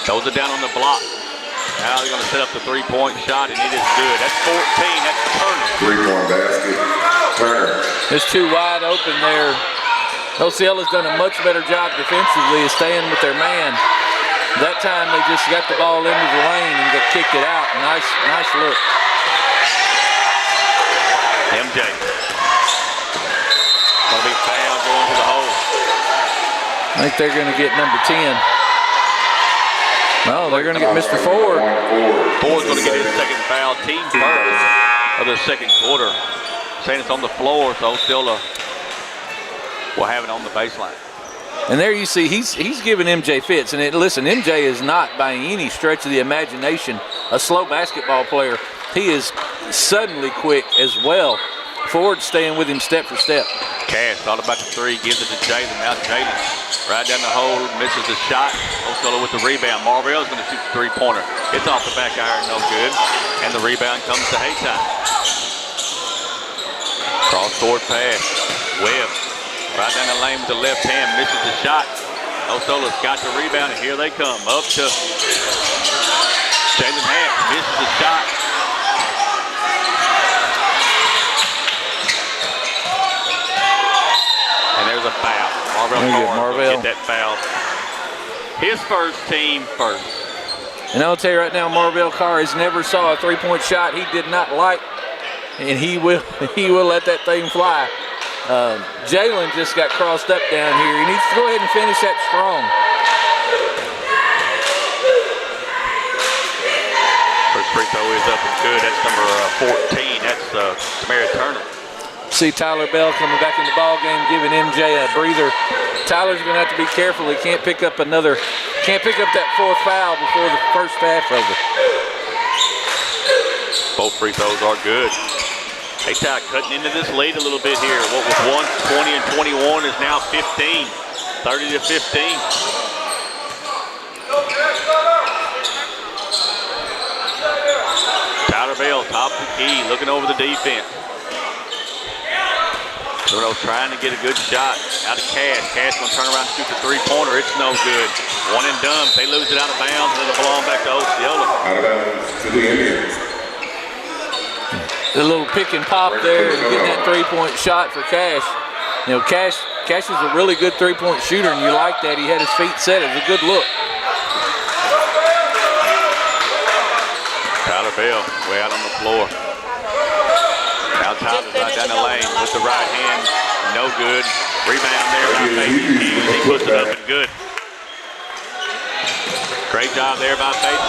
Throws it down on the block. Now they're going to set up the three-point shot, and it is good. That's 14. That's Turner. 3-point basket. Turner. There's two wide open there. Osceola's done a much better job defensively of staying with their man. That time they just got the ball into the lane and got kicked it out. Nice look. MJ. Going to be fouled going to the hole. I think they're going to get number 10. No, they're going to get Mr. Ford. Ford's going to get his second foul. Team first of the second quarter. Saying it's on the floor, so Osceola will have it on the baseline. And there you see he's giving MJ fits. And listen, MJ is not by any stretch of the imagination a slow basketball player. He is suddenly quick as well. Ford staying with him step for step. Cash thought about the three, gives it to Jalen. Now Jalen right down the hole, misses the shot. Osceola with the rebound. Marvell is going to shoot the three-pointer. It's off the back iron, no good. And the rebound comes to Hayti. Cross-court pass. Webb right down the lane with the left hand, misses the shot. Osceola's got the rebound, and here they come. Up to Jalen Hatch, misses the shot. And there's a foul. Marvell get that foul. His first, team first. And I'll tell you right now, Marvell Carr has never saw a three-point shot he did not like, and he will let that thing fly. Jalen just got crossed up down here. He needs to go ahead and finish that strong. First free throw is up and good. That's number 14. That's Tamara Turner. See Tyler Bell coming back in the ball game, giving MJ a breather. Tyler's going to have to be careful. He can't pick up that fourth foul before the first half over. Both free throws are good. Hayti cutting into this lead a little bit here. What was 120 and 21 is now 15. 30 to 15. Tyler Bell, top of the key, looking over the defense. Seminoles trying to get a good shot out of Cash. Cash going to turn around and shoot the three-pointer. It's no good. One and done. They lose it out of bounds, and it'll belong back to Osceola. Out of bounds to the Indians. The little pick and pop there and getting that three-point shot for Cash. You know, Cash is a really good three-point shooter, and you like that. He had his feet set. It was a good look. Tyler Bell way out on the floor. Now Tyler's right down the lane with the right hand. No good. Rebound there by Faith. He puts it up and good. Great job there by Faith.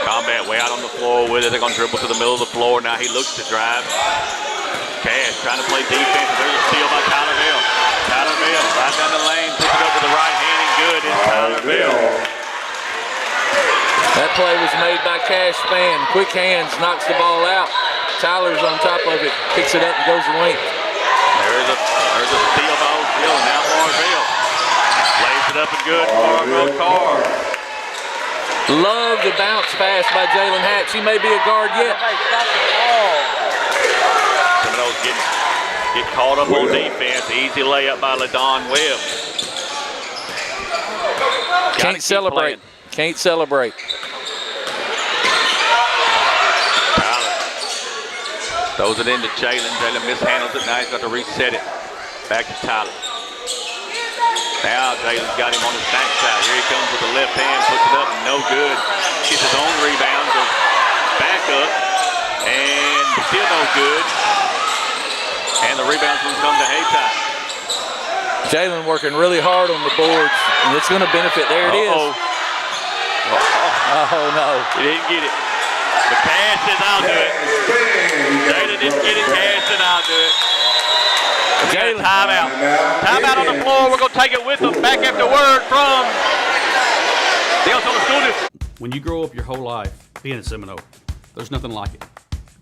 Combat way out on the floor with it. They're going to dribble to the middle of the floor. Now he looks to drive. Cash trying to play defense. There's a steal by Tyler Bell. Tyler Bell right down the lane. Puts it up with the right hand and good. It's Tyler Bell. That play was made by Cash Spann. Quick hands, knocks the ball out. Tyler's on top of it, picks it up and goes the length. There's a steal by Osceola. Now Marvell lays it up and good. Marvell Carr. Love the bounce pass by Jalen Hatch. He may be a guard yet. Seminoles get caught up on defense. Easy layup by LaDon Webb. Can't celebrate. Can't celebrate. Tyler throws it into Jalen. Jalen mishandles it. Now he's got to reset it. Back to Tyler. Now Jalen's got him on his backside. Here he comes with the left hand. Puts it up. No good. Gets his own rebound. Goes back up. And still no good. And the rebound's going to come to Hayti. Jalen working really hard on the boards. And it's going to benefit. There it is. Oh, no. He didn't get it. But Cash says, I'll do it. Jalen didn't get it. Cash said, I'll do it. Jalen, timeout. Timeout on the floor. We're going to take it with them. Back after word from the Osceola School District. When you grow up your whole life being a Seminole, there's nothing like it.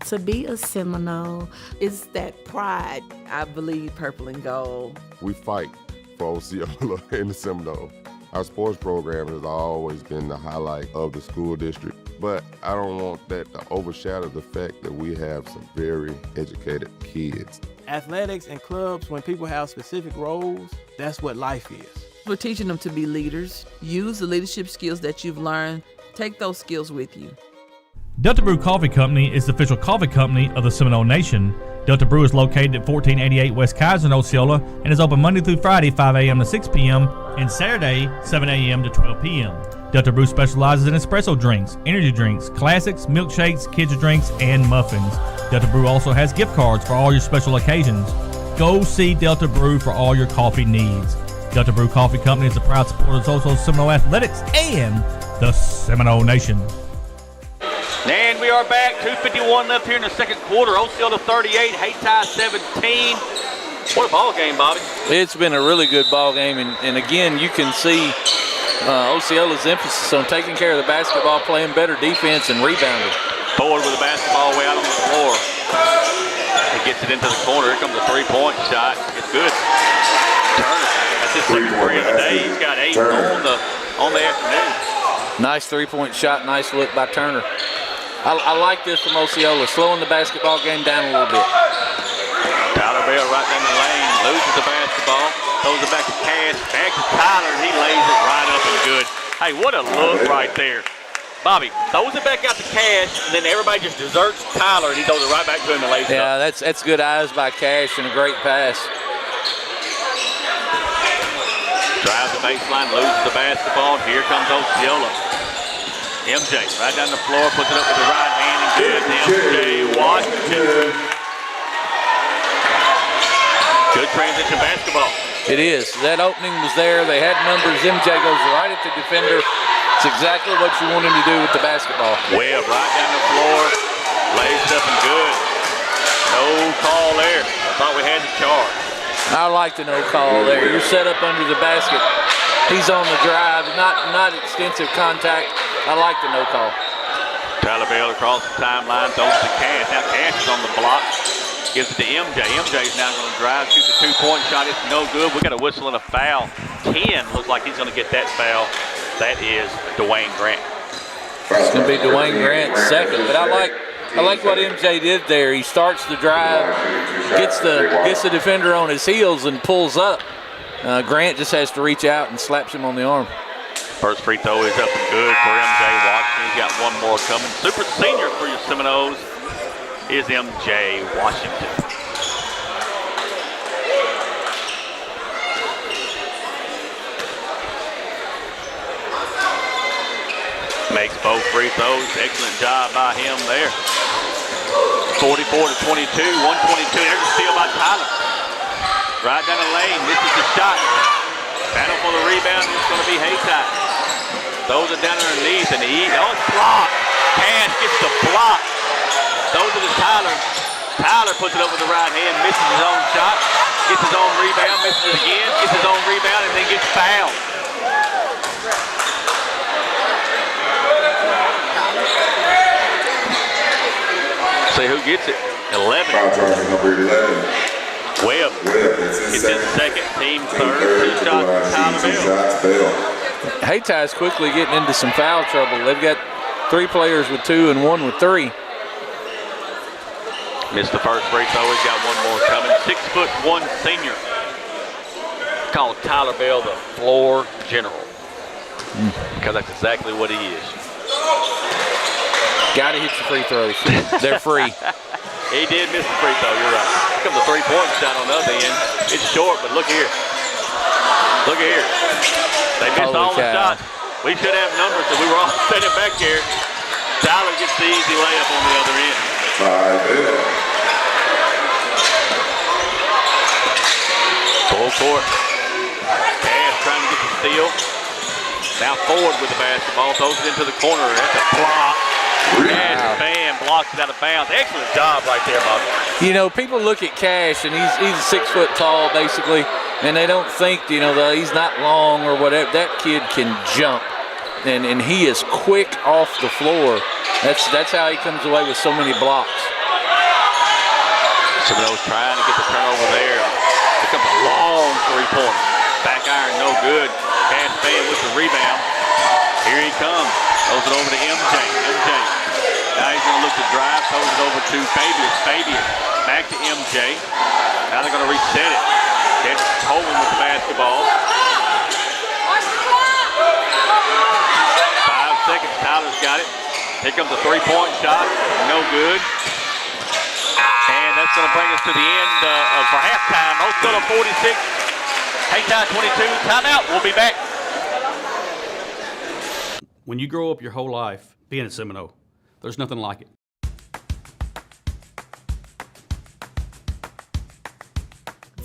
To be a Seminole is that pride. I bleed purple and gold. We fight for Osceola and the Seminoles. Our sports program has always been the highlight of the school district, but I don't want that to overshadow the fact that we have some very educated kids. Athletics and clubs, when people have specific roles, that's what life is. We're teaching them to be leaders. Use the leadership skills that you've learned. Take those skills with you. Delta Brew Coffee Company is the official coffee company of the Seminole Nation. Delta Brew is located at 1488 West Kaiser in Osceola and is open Monday through Friday, 5 a.m. to 6 p.m. and Saturday, 7 a.m. to 12 p.m. Delta Brew specializes in espresso drinks, energy drinks, classics, milkshakes, kids drinks, and muffins. Delta Brew also has gift cards for all your special occasions. Go see Delta Brew for all your coffee needs. Delta Brew Coffee Company is a proud supporter of Osceola Seminole Athletics and the Seminole Nation. And we are back. 2:51 left here in the second quarter. Osceola 38, Hayti 17. What a ball game, Bobby. It's been a really good ball game, and again, you can see Osceola's emphasis on taking care of the basketball, playing better defense, and rebounding. Ford with the basketball way out on the floor. He gets it into the corner. Here comes a three-point shot. It's good. Turner. That's his second three of the day. He's got 8 on the afternoon. Nice three-point shot. Nice look by Turner. I like this from Osceola, slowing the basketball game down a little bit. Tyler Bell right down the lane, loses the basketball, throws it back to Cash, back to Tyler, and he lays it right up and good. Hey, what a look right there. Bobby throws it back out to Cash, and then everybody just deserts Tyler, and he throws it right back to him and lays it up. Yeah, that's good eyes by Cash and a great pass. Drives the baseline, loses the basketball, and here comes Osceola. MJ right down the floor, puts it up with the right hand, and good. MJ Washington. Good transition basketball. It is. That opening was there. They had numbers. MJ goes right at the defender. It's exactly what you want him to do with the basketball. Webb right down the floor, lays it up and good. No call there. I thought we had the charge. I like the no call there. You're set up under the basket. He's on the drive, not extensive contact. I like the no call. Tyler Bell across the timeline, throws it to Cash. Now Cash is on the block. Gives it to MJ. MJ's now going to drive, shoots a 2-point shot. It's no good. We got a whistle and a foul. 10 looks like he's going to get that foul. That is Dwayne Grant. It's going to be Dwayne Grant's second. But I like what MJ did there. He starts the drive, gets the defender on his heels and pulls up. Grant just has to reach out and slaps him on the arm. First free throw is up and good for MJ Washington. He's got one more coming. Super senior for your Seminoles is MJ Washington. Makes both free throws. Excellent job by him there. 44-22, 122. There's a steal by Tyler. Right down the lane, misses the shot. Battle for the rebound, it's going to be Hayti. Throws it down underneath, and it's blocked. Cash gets the block. Throws it to Tyler. Tyler puts it up with the right hand, misses his own shot, gets his own rebound, misses it again, gets his own rebound, and then gets fouled. See who gets it. 11. Number 11. Webb gets his second, team third. 2 shots, Tyler Bell. Hayti's quickly getting into some foul trouble. They've got 3 players with 2 and 1 with 3. Missed the first free throw. He's got one more coming. 6'1" senior. Called Tyler Bell the floor general. Because that's exactly what he is. Got to hit your free throws. They're free. He did miss the free throw, you're right. Here comes a 3-point shot on the other end. It's short, but look here. Look here. They missed all the shots. We should have numbers, so we were all standing back here. Tyler gets the easy layup on the other end. Full court. Cash trying to get the steal. Now Ford with the basketball. Throws it into the corner. That's a block. Cash, bam, blocks it out of bounds. Excellent job right there, Bobby. You know, people look at Cash, and he's 6 foot tall, basically, and they don't think, you know, that he's not long or whatever. That kid can jump, and he is quick off the floor. That's how he comes away with so many blocks. Seminoles trying to get the turnover there. Here comes a long 3-pointer. Back iron, no good. Cash fan with the rebound. Here he comes. Throws it over to MJ. MJ. Now he's going to look to drive. Throws it over to Fabius. Fabius. Back to MJ. Now they're going to reset it. That's Coleman with the basketball. got it. Here comes a three-point shot. No good. And that's going to bring us to the end for halftime. Osceola 46, Hayti 22. Timeout. We'll be back. When you grow up your whole life being a Seminole, there's nothing like it.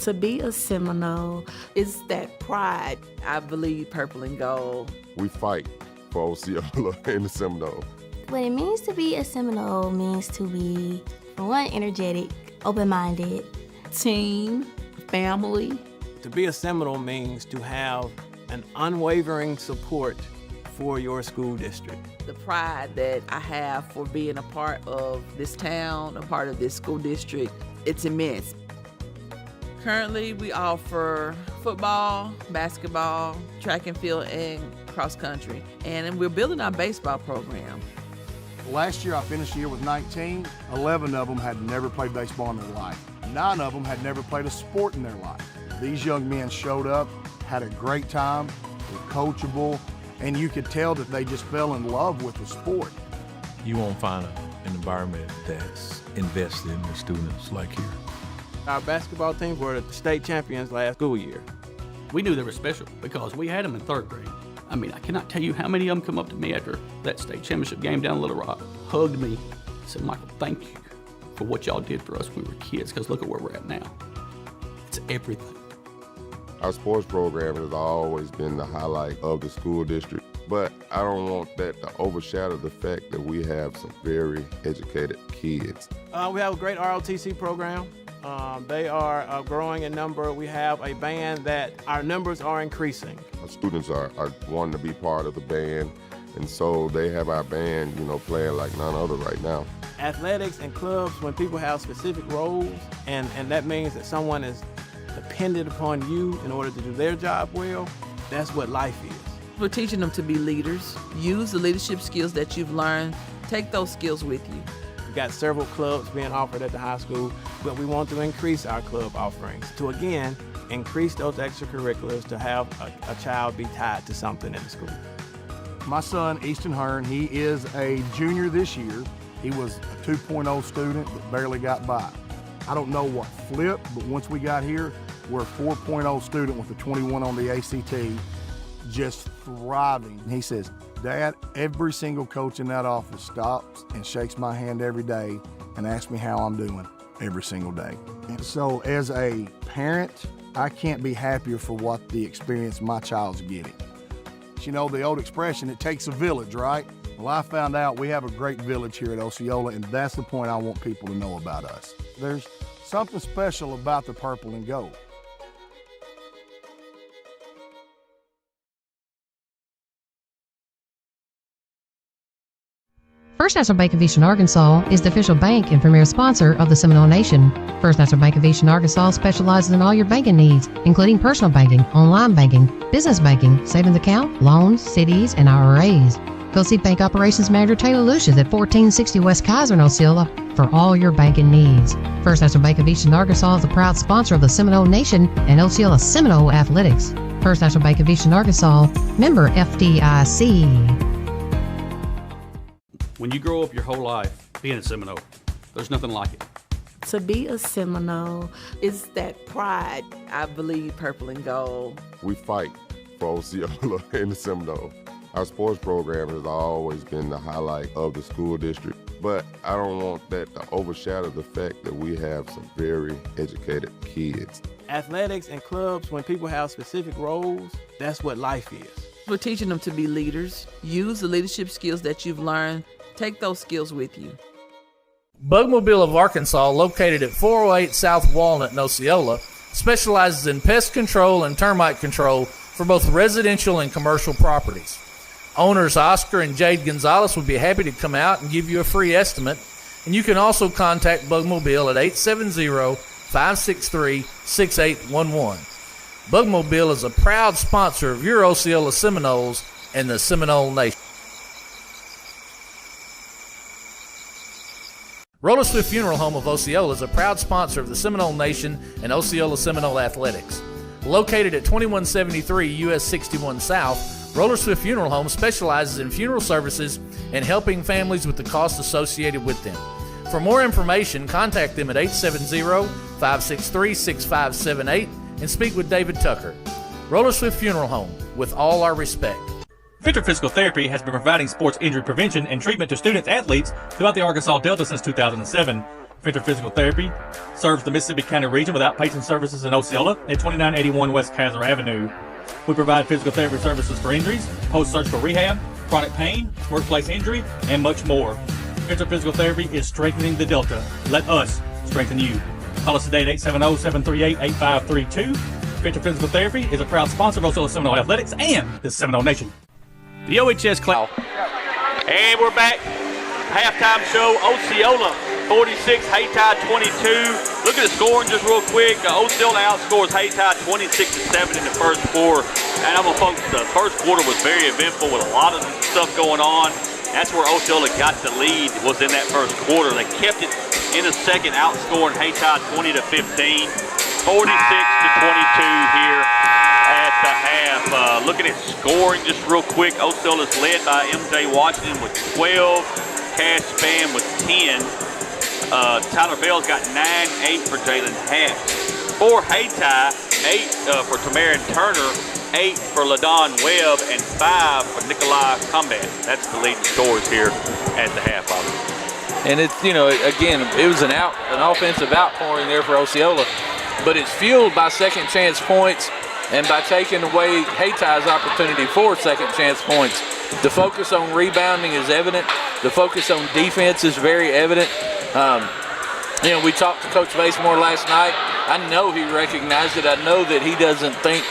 To be a Seminole is that pride. I believe purple and gold. We fight for Osceola and the Seminoles. What it means to be a Seminole means to be, for one, energetic, open-minded. Team, family. To be a Seminole means to have an unwavering support for your school district. The pride that I have for being a part of this town, a part of this school district, it's immense. Currently, we offer football, basketball, track and field, and cross country. And we're building our baseball program. Last year, I finished the year with 19. 11 of them had never played baseball in their life. 9 of them had never played a sport in their life. These young men showed up, had a great time, were coachable, and you could tell that they just fell in love with the sport. You won't find an environment that's invested in the students like here. Our basketball team were the state champions last school year. We knew they were special because we had them in 3rd grade. I mean, I cannot tell you how many of them come up to me after that state championship game down in Little Rock, hugged me, said, Michael, thank you for what y'all did for us when we were kids, because look at where we're at now. It's everything. Our sports program has always been the highlight of the school district, but I don't want that to overshadow the fact that we have some very educated kids. We have a great ROTC program. They are growing in number. We have a band that our numbers are increasing. Our students are wanting to be part of the band, and so they have our band, playing like none other right now. Athletics and clubs, when people have specific roles, and that means that someone is dependent upon you in order to do their job well, that's what life is. We're teaching them to be leaders. Use the leadership skills that you've learned. Take those skills with you. We've got several clubs being offered at the high school, but we want to increase our club offerings to, again, increase those extracurriculars to have a child be tied to something in the school. My son, Easton Hearn, he is a junior this year. He was a 2.0 student that barely got by. I don't know what flipped, but once we got here, we're a 4.0 student with a 21 on the ACT, just thriving. He says, Dad, every single coach in that office stops and shakes my hand every day and asks me how I'm doing every single day. And so as a parent, I can't be happier for what the experience my child's getting. The old expression, it takes a village, right? Well, I found out we have a great village here at Osceola, and that's the point I want people to know about us. There's something special about the purple and gold. First National Bank of Eastern Arkansas is the official bank and premier sponsor of the Seminole Nation. First National Bank of Eastern Arkansas specializes in all your banking needs, including personal banking, online banking, business banking, savings account, loans, CDs, and IRAs. Go see Bank Operations Manager Taylor Lucius at 1460 West Kaiser in Osceola for all your banking needs. First National Bank of Eastern Arkansas is the proud sponsor of the Seminole Nation and Osceola Seminole Athletics. First National Bank of Eastern Arkansas, member FDIC. When you grow up your whole life being a Seminole, there's nothing like it. To be a Seminole is that pride. I believe purple and gold. We fight for Osceola and the Seminoles. Our sports program has always been the highlight of the school district, but I don't want that to overshadow the fact that we have some very educated kids. Athletics and clubs, when people have specific roles, that's what life is. We're teaching them to be leaders. Use the leadership skills that you've learned. Take those skills with you. Bugmobile of Arkansas, located at 408 South Walnut in Osceola, specializes in pest control and termite control for both residential and commercial properties. Owners Oscar and Jade Gonzalez would be happy to come out and give you a free estimate, and you can also contact Bugmobile at 870-563-6811. Bugmobile is a proud sponsor of your Osceola Seminoles and the Seminole Nation. Roller Swift Funeral Home of Osceola is a proud sponsor of the Seminole Nation and Osceola Seminole Athletics. Located at 2173 US 61 South, Roller Swift Funeral Home specializes in funeral services and helping families with the costs associated with them. For more information, contact them at 870-563-6578 and speak with David Tucker. Roller Swift Funeral Home, with all our respect. Venture Physical Therapy has been providing sports injury prevention and treatment to students athletes throughout the Arkansas Delta since 2007. Venture Physical Therapy serves the Mississippi County region with outpatient services in Osceola at 2981 West Kaiser Avenue. We provide physical therapy services for injuries, post-surgical rehab, chronic pain, workplace injury, and much more. Venture Physical Therapy is strengthening the Delta. Let us strengthen you. Call us today at 870-738-8532. Venture Physical Therapy is a proud sponsor of Osceola Seminole Athletics and the Seminole Nation. The OHS class. And we're back. Halftime show, Osceola 46, Hayti 22. Look at the scoring just real quick. Osceola outscores Hayti 26-7 in the first quarter. And I'm going to focus, the first quarter was very eventful with a lot of stuff going on. That's where Osceola got the lead, was in that first quarter. They kept it in the second, outscoring Hayti 20-15, 46-22 here at the half. Looking at scoring just real quick, Osceola's led by MJ Washington with 12, Cash Spann with 10. Tyler Bell's got 9, 8 for Jalen Hatch. For Hayti, 8 for Tamarin Turner, 8 for LaDon Webb, and 5 for Nikolai Combat. That's the leading scores here at the half, Bobby. And it's, again, it was an offensive outpouring there for Osceola, but it's fueled by second chance points and by taking away Hayti's opportunity for second chance points. The focus on rebounding is evident. The focus on defense is very evident. We talked to Coach Basemore last night. I know he recognized it. I know that he doesn't think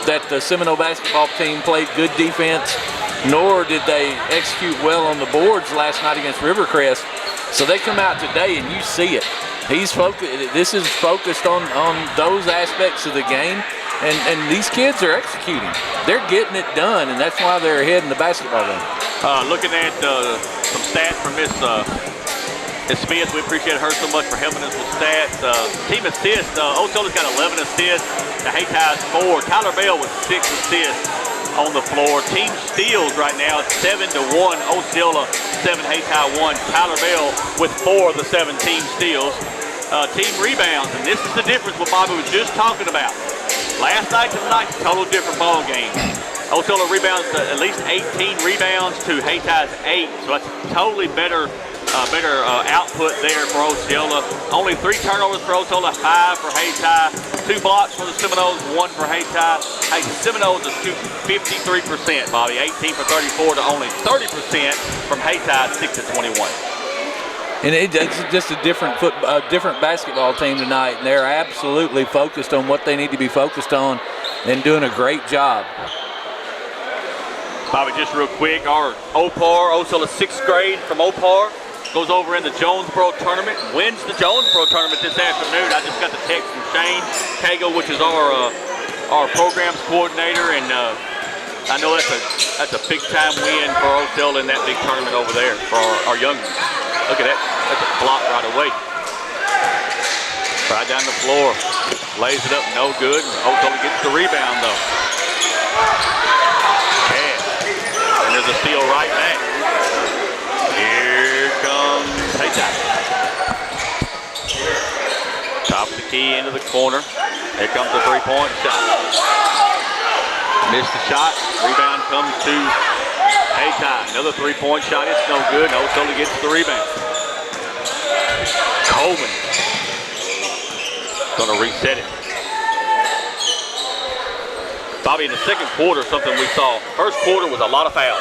that the Seminole basketball team played good defense, nor did they execute well on the boards last night against Rivercrest. So they come out today and you see it. He's focused. This is focused on those aspects of the game, and these kids are executing. They're getting it done, and that's why they're ahead in the basketball game. Looking at some stats from Miss Smith, we appreciate her so much for helping us with stats. Team assists, Osceola's got 11 assists. The Hayti's 4. Tyler Bell with 6 assists on the floor. Team steals right now, 7-1. Osceola 7, Hayti 1. Tyler Bell with 4 of the 7 team steals. Team rebounds, and this is the difference what Bobby was just talking about. Last night to tonight, total different ball game. Osceola rebounds at least 18 rebounds to Hayti's 8, so that's totally better output there for Osceola. Only 3 turnovers for Osceola, 5 for Hayti, 2 blocks for the Seminoles, 1 for Hayti. Hey, the Seminoles are shooting 53%, Bobby, 18 for 34 to only 30% from Hayti, 6 to 21. And it's just a different basketball team tonight, and they're absolutely focused on what they need to be focused on and doing a great job. Bobby, just real quick, our Opar, Osceola 6th grade from Opar, goes over in the Jonesboro tournament, wins the Jonesboro tournament this afternoon. I just got the text from Shane Cagle, which is our programs coordinator, and I know that's a big time win for Osceola in that big tournament over there for our young ones. Look at that, that's a block right away. Right down the floor, lays it up, no good. Osceola gets the rebound though. And there's a steal right back. Here comes Hayti. Top of the key into the corner. Here comes the three-point shot. Missed the shot. Rebound comes to Hayti. Another three-point shot. It's no good. Osceola gets the rebound. Coleman going to reset it. Bobby, in the second quarter, something we saw. First quarter was a lot of fouls.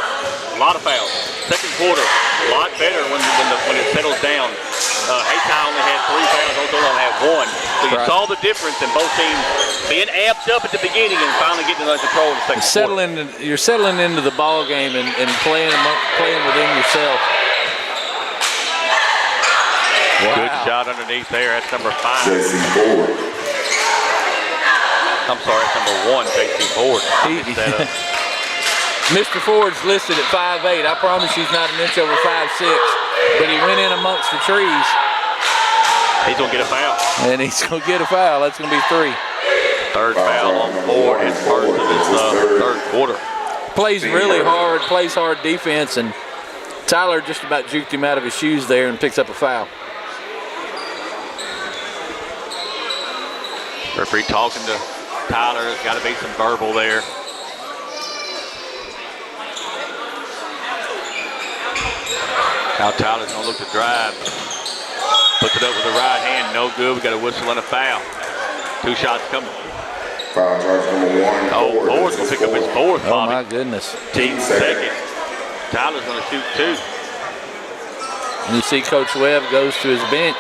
Second quarter, a lot better when it settles down. Hayti only had 3 fouls. Osceola only had 1. So you saw the difference in both teams being amped up at the beginning and finally getting under control in the second quarter. You're settling into the ball game and playing within yourself. Wow. Good shot underneath there. That's number 5. J.C. Ford. I'm sorry, that's number 1, J.C. Ford. Mr. Ford's listed at 5'8". I promise he's not an inch over 5'6", but he went in amongst the trees. He's going to get a foul. And he's going to get a foul. That's going to be 3. Third foul on Ford, his first of his third quarter. plays really hard, plays hard defense, and Tyler just about juked him out of his shoes there and picks up a foul. Referee talking to Tyler. There's got to be some verbal there. Now Tyler's going to look to drive. Puts it up with the right hand. No good. We got a whistle and a foul. 2 shots coming. Foul charge number 1. Oh, Ford's going to pick up his 4th, Oh, Bobby. my goodness. Team second. Tyler's going to shoot 2. And you see Coach Webb goes to his bench,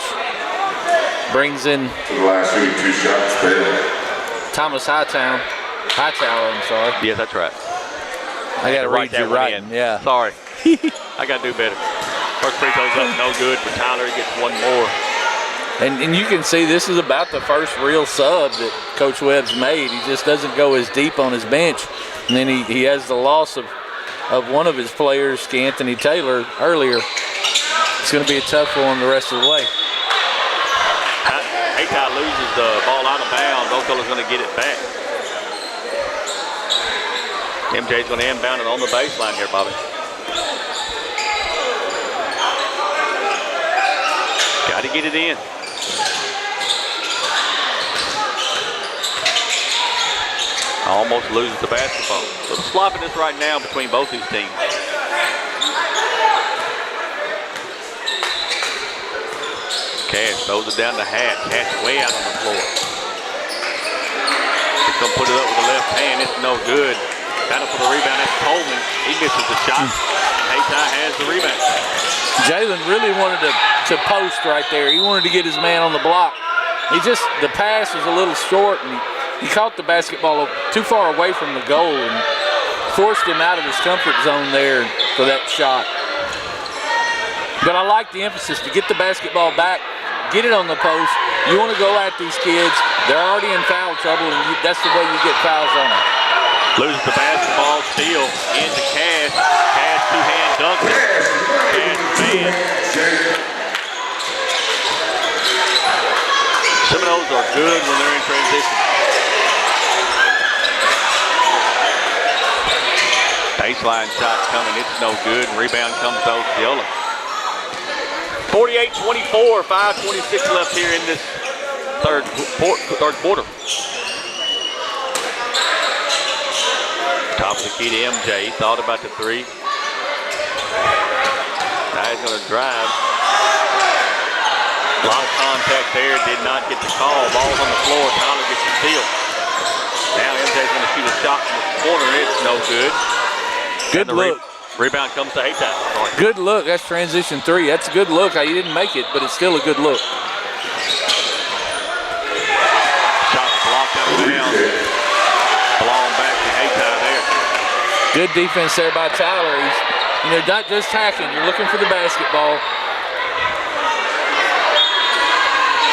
brings in To the last shooting, 2 shots failed. Thomas Hightower, I'm sorry. Yes, that's right. I got to read that your one writing, in. yeah. Sorry. I got to do better. First free throw's up, no good for Tyler. He gets 1 more. And you can see this is about the first real sub that Coach Webb's made. He just doesn't go as deep on his bench. And then he has the loss of one of his players, Anthony Taylor, earlier. It's going to be a tough one the rest of the way. Hayti loses the ball out of bounds. Osceola's going to get it back. MJ's going to inbound it on the baseline here, Bobby. Got to get it in. Almost loses the basketball. A little sloppiness right now between both these teams. Cash throws it down to Hatch. Hatch way out on the floor. He's going to put it up with the left hand. It's no good. Got it for the rebound. That's Coleman. He misses the shot. Hayti has the rebound. Jalen really wanted to post right there. He wanted to get his man on the block. The pass was a little short, and he caught the basketball too far away from the goal and forced him out of his comfort zone there for that shot. But I like the emphasis to get the basketball back, get it on the post. You want to go at these kids. They're already in foul trouble, and that's the way you get fouls on them. Loses the basketball, steal into Cash. Cash two-hand dunks it. Cash man. Seminoles are good when they're in transition. Baseline shot coming, it's no good. Rebound comes to Osceola. 48-24, 5:26 left here in this third quarter. Top of the key to MJ. He thought about the 3. Now he's going to drive. A lot of contact there. Did not get the call. Ball's on the floor. Tyler gets the steal. Now MJ's going to shoot a shot from the corner. It's no good. Good look. Rebound comes to Hayti. Good look. That's transition 3. That's a good look. He didn't make it, but it's still a good look. Shot blocked out of bounds. Ball back to Hayti there. Good defense there by Tyler. He's, not just hacking. You're looking for the basketball.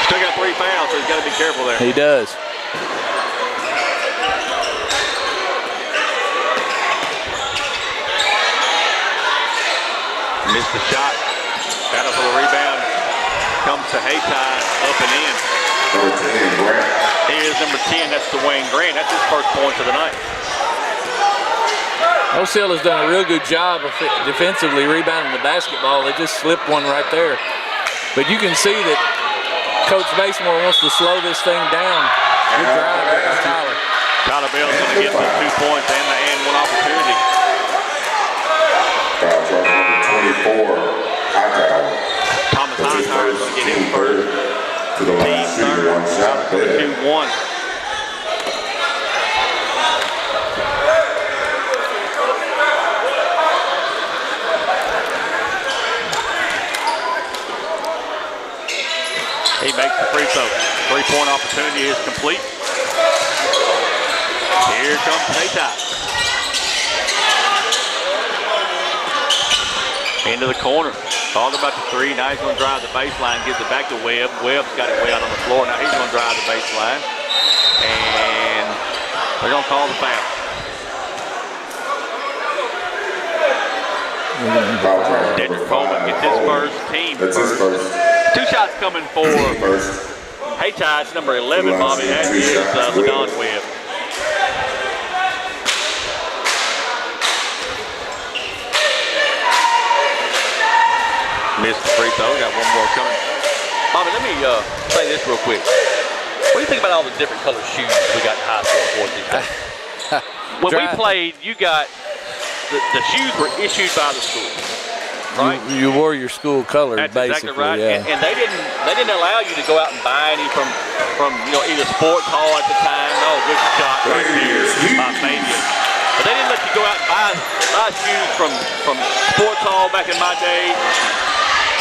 Still got 3 fouls, so he's got to be careful there. He does. Missed the shot. Got up for the rebound. Comes to Hayti, up and in. Here's number 10. That's Dwayne Grant. That's his first points of the night. Osceola's done a real good job of defensively rebounding the basketball. They just slipped one right there. But you can see that Coach Basemore wants to slow this thing down. Good drive by Tyler. Tyler Bell's going to get the 2 points and 1 opportunity. Foul charge number 24, Hightower. Thomas Hightower is going to get him first. To the line, shooting 1 shot. Tyler's going to shoot 1. He makes the free throw. 3-point opportunity is complete. Here comes Hayti. Into the corner. Thought about the 3. Now he's going to drive the baseline. Gives it back to Webb. Webb's got it way out on the floor. Now he's going to drive the baseline. And they're going to call the foul. Dedrick Coleman gets his first team. That's his first. 2 shots coming for Hayti. It's number 11, Bobby. That is LaDon Webb. Missed the free throw. Got one more coming. Bobby, let me say this real quick. What do you think about all the different color shoes we got in high school sports these days? When we played, you got the shoes were issued by the school, right? You wore your school colors, That's basically. exactly right. Yeah. And they didn't allow you to go out and buy any from either sports hall at the time. Oh, good shot right there by Fabian. But they didn't let you go out and buy shoes from sports hall back in my day,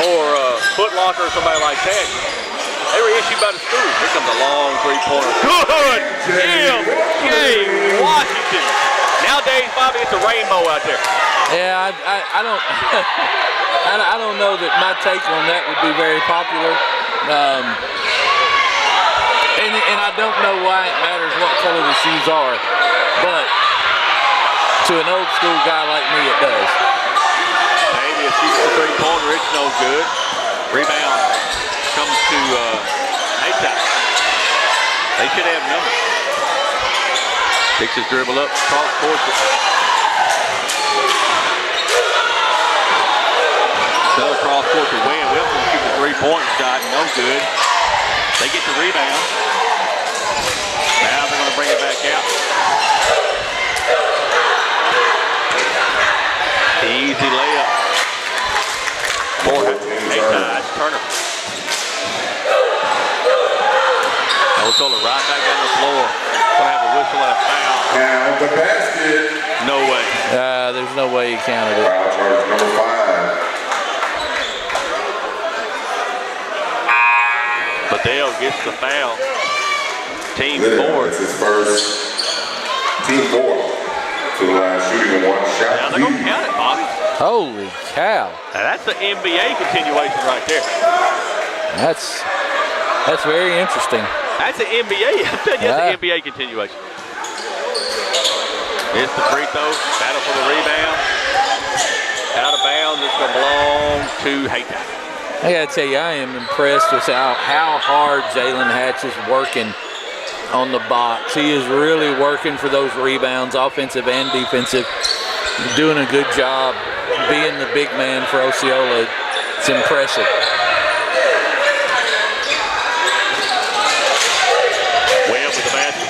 or Foot Locker or somebody like that. They were issued by the school. Here comes a long three-pointer. Good! M.J. Washington. Nowadays, Bobby, it's a rainbow out there. Yeah, I don't I don't know that my take on that would be very popular. And I don't know why it matters what color the shoes are, but to an old school guy like me, it does. Maybe if shoots the three-pointer, it's no good. Rebound comes to Hayti. They should have numbers. Takes his dribble up, cross court. Another cross court to Webb. Wilson shoots a three-point shot, no good. They get the rebound. Now they're going to bring it back out. Easy layup for Hayti. Turner. Osceola right back down the floor. Gonna have a whistle and a foul. Now the basket. No way. There's no way he counted it. Foul charge number 5. Liddell gets the foul. Team 4. That's his first. Team 4. To the line, shooting a one shot. Now they're gonna count it, Bobby. Holy cow. Now that's the NBA continuation right there. That's very interesting. That's the NBA. I'm telling you, that's the NBA continuation. It's the free throw. Battle for the rebound. Out of bounds. It's going to belong to Hayti. I got to tell you, I am impressed with how hard Jalen Hatch is working on the box. He is really working for those rebounds, offensive and defensive. Doing a good job being the big man for Osceola. It's impressive.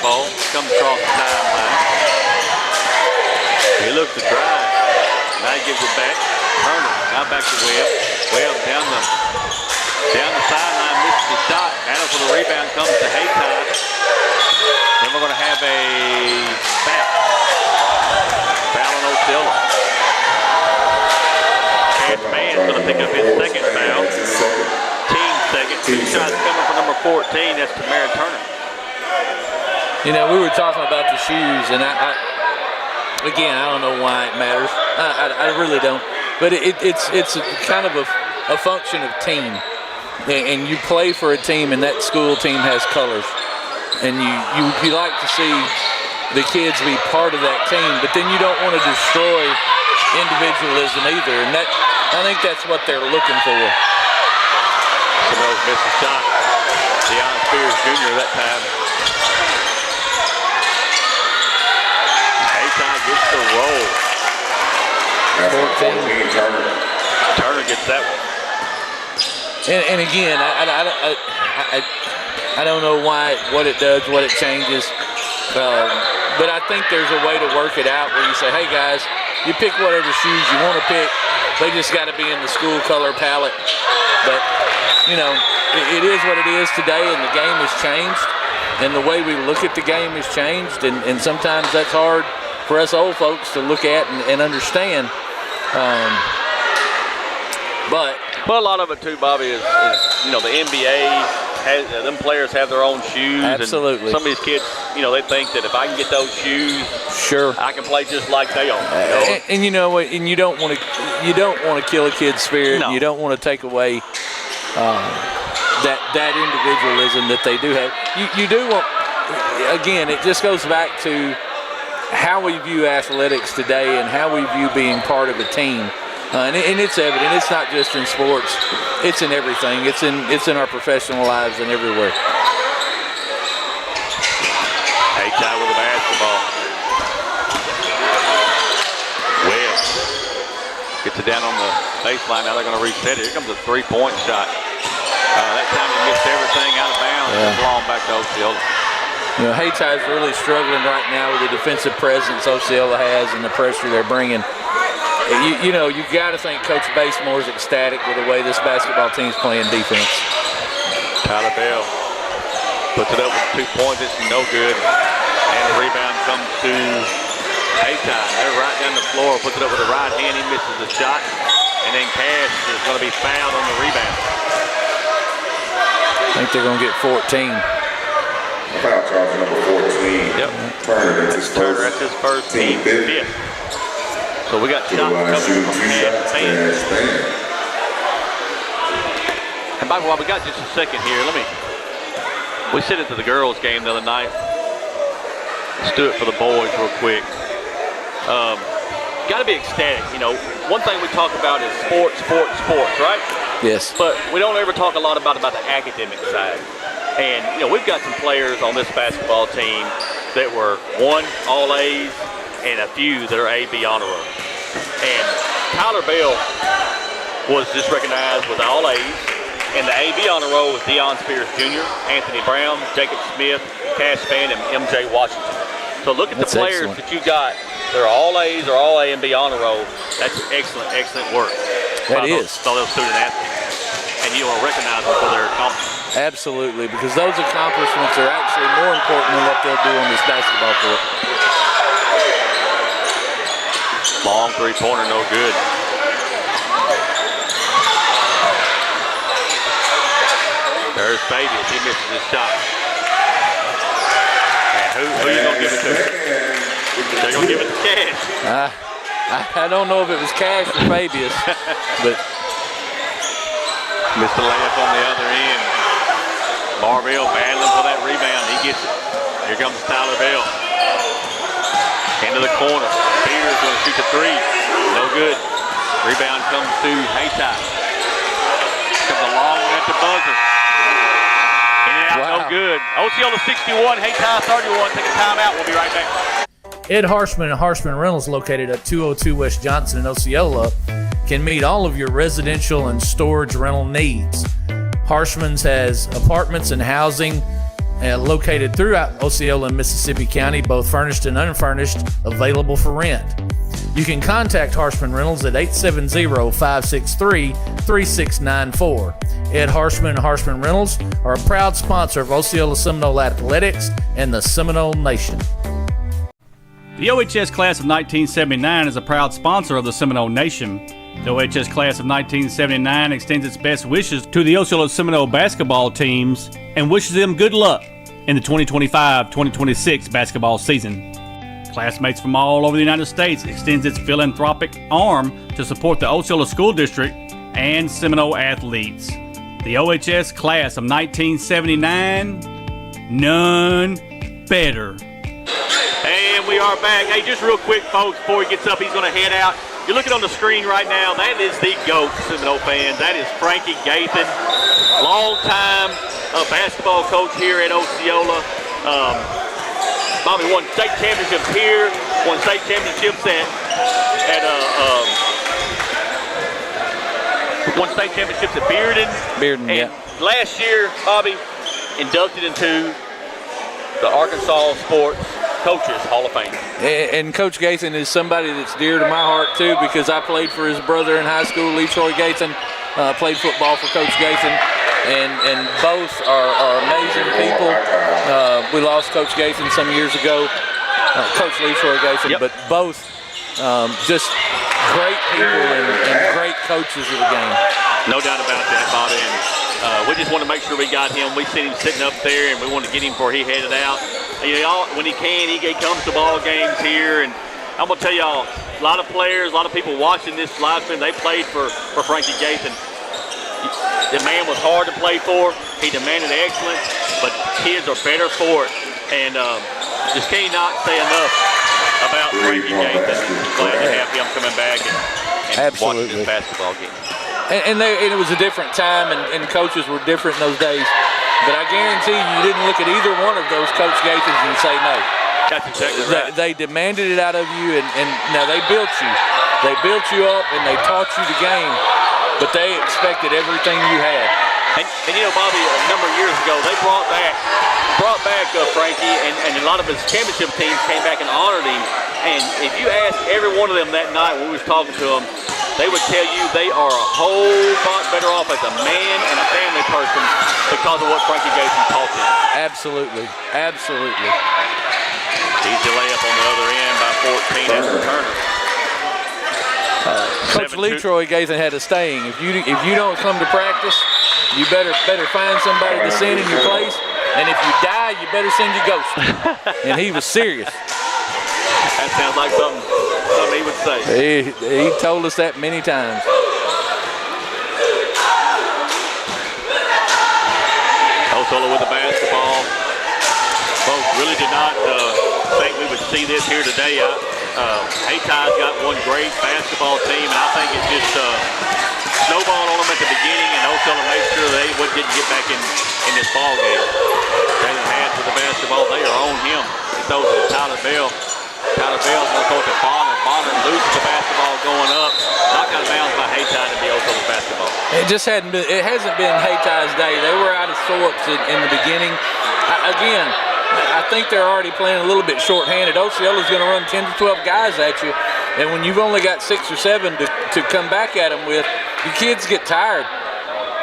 Ball comes across the timeline. He looks to drive. Now he gives it back. Turner. Now back to Webb. Webb down the sideline, misses the shot. Battle for the rebound comes to Hayti. Then we're going to have a foul on Osceola. Chance Mann's going to pick up his second foul. Team second. 2 shots coming for number 14. That's Tamara Turner. You know, we were talking about the shoes, and I don't know why it matters. I really don't. But it's a kind of a function of team. And you play for a team, and that school team has colors. And you like to see the kids be part of that team, but then you don't want to destroy individualism either. And I think that's what they're looking for. Seminoles missed a shot. Deion Spears Jr. that time. Gets the roll. 14. Turner gets that one. And again, I don't know what it does, what it changes. But I think there's a way to work it out where you say, hey guys, you pick whatever shoes you want to pick. They just got to be in the school color palette. But, you know, it is what it is today, and the game has changed. And the way we look at the game has changed. And sometimes that's hard for us old folks to look at and understand. But a lot of it too, Bobby, is the NBA has them players have their own shoes. Absolutely. And some of these kids, they think that if I can get those shoes, sure, I can play just like they are. And you know what? And you don't want to kill a kid's spirit. No. You don't want to take away that individualism that they do have. You do want. Again, it just goes back to how we view athletics today and how we view being part of a team. And it's evident. It's not just in sports. It's in everything. It's in our professional lives and everywhere. Hayti with the basketball. Webb gets it down on the baseline. Now they're going to reset it. Here comes a three-point shot. That time he missed everything out of bounds and blown back to Osceola. You know, Hayti is really struggling right now with the defensive presence Osceola has and the pressure they're bringing. You know, you got to think Coach Basemore is ecstatic with the way this basketball team's playing defense. Tyler Bell puts it up with 2 points. It's no good. And the rebound comes to Hayti. They're right down the floor. Puts it up with the right hand. He misses the shot. And then Cash is going to be fouled on the rebound. I think they're going to get 14. Foul charge number 14. Yep. Turner, that's his first team fifth. So we got shots coming from Cash. And by the way, we got just a second here. We sent it to the girls' game the other night. Let's do it for the boys real quick. Got to be ecstatic. You know, one thing we talk about is sports, right? Yes. But we don't ever talk a lot about the academic side. And, you know, we've got some players on this basketball team that were all A's and a few that are A-B honor roll. And Tyler Bell was just recognized with all A's. And the A-B honor roll was Deion Spears Jr., Anthony Brown, Jacob Smith, Cash Spann, and M.J. Washington. So look at the players that you got. They're all A's or all A and B honor roll. That's excellent work. That is. By those student athletes. And you will recognize them for their accomplishments. Absolutely, because those accomplishments are actually more important than what they'll do on this basketball court. Long three-pointer, no good. There's Fabius. He misses his shot. And who are you going to give it to? They're going to give it to Cash. I don't know if it was Cash or Fabius, but missed the layup on the other end. Marvell battling for that rebound. He gets it. Here comes Tyler Bell. Into the corner. Peter's going to shoot the three. No good. Rebound comes to Hayti. Comes a long one at the buzzer. In and out, no good. Osceola 61, Hayti 31. Take a timeout. We'll be right back. Ed Harshman and Harshman Rentals, located at 202 West Johnson in Osceola, can meet all of your residential and storage rental needs. Harshman's has apartments and housing located throughout Osceola and Mississippi County, both furnished and unfurnished, available for rent. You can contact Harshman Rentals at 870-563-3694. Ed Harshman and Harshman Rentals are a proud sponsor of Osceola Seminole Athletics and the Seminole Nation. The OHS Class of 1979 is a proud sponsor of the Seminole Nation. The OHS Class of 1979 extends its best wishes to the Osceola Seminole basketball teams and wishes them good luck in the 2025-2026 basketball season. Classmates from all over the United States extends its philanthropic arm to support the Osceola School District and Seminole athletes. The OHS Class of 1979, none better. And we are back. Hey, just real quick, folks, before he gets up, he's going to head out. You're looking on the screen right now. That is the GOAT, Seminole fans. That is Frankie Gathan, longtime basketball coach here at Osceola. Bobby won state championships here, won state championships won state championships at Bearden. And last year, Bobby inducted into the Arkansas Sports Coaches Hall of Fame. And Coach Gathan is somebody that's dear to my heart too, because I played for his brother in high school, Leroy Gathan, played football for Coach Gathan, and both are amazing people. We lost Coach Gathan some years ago, Coach Leroy Gathan, but both just great people and great coaches of the game. No doubt about that, Bobby. And we just want to make sure we got him. We seen him sitting up there, and we want to get him before he headed out. You know, when he can, he comes to ball games here. And I'm going to tell y'all, a lot of players, a lot of people watching this live stream, they played for Frankie Gathan. The man was hard to play for. He demanded excellence, but kids are better for it. And just cannot say enough about Frankie Gathan. Glad to have him coming back and watching this basketball game. And it was a different time, and coaches were different in those days. But I guarantee you didn't look at either one of those Coach Gathans and say no. That's exactly right. They demanded it out of you, and now they built you. They built you up, and they taught you the game. but they expected everything you had. And you know, Bobby, a number of years ago, they brought back Frankie, and a lot of his championship teams came back and honored him. And if you ask every one of them that night when we was talking to them, they would tell you they are a whole lot better off as a man and a family person because of what Frankie gave them taught them. Absolutely, absolutely. Easy layup on the other end by 14 as a returner. Coach Letroy Gathan had a saying: if you don't come to practice, you better find somebody to send in your place, and if you die, you better send your ghost. And he was serious. That sounds like something he would say. He told us that many times. Osceola with the basketball. Folks really did not think we would see this here today. Hayti's got one great basketball team, and I think it just snowballed on them at the beginning, and Osceola made sure they didn't get back in this ball game. Jalen Hatch with the basketball. They are on him. He throws it to Tyler Bell. Tyler Bell's going to throw it to Bonner. Bonner loses the basketball going up. Knocked out of bounds by Hayti to be Osceola's basketball. It hasn't been Hayti's day. They were out of sorts in the beginning. Again, I think they're already playing a little bit shorthanded. Osceola's going to run 10 to 12 guys at you, and when you've only got 6 or 7 to come back at them with, your kids get tired.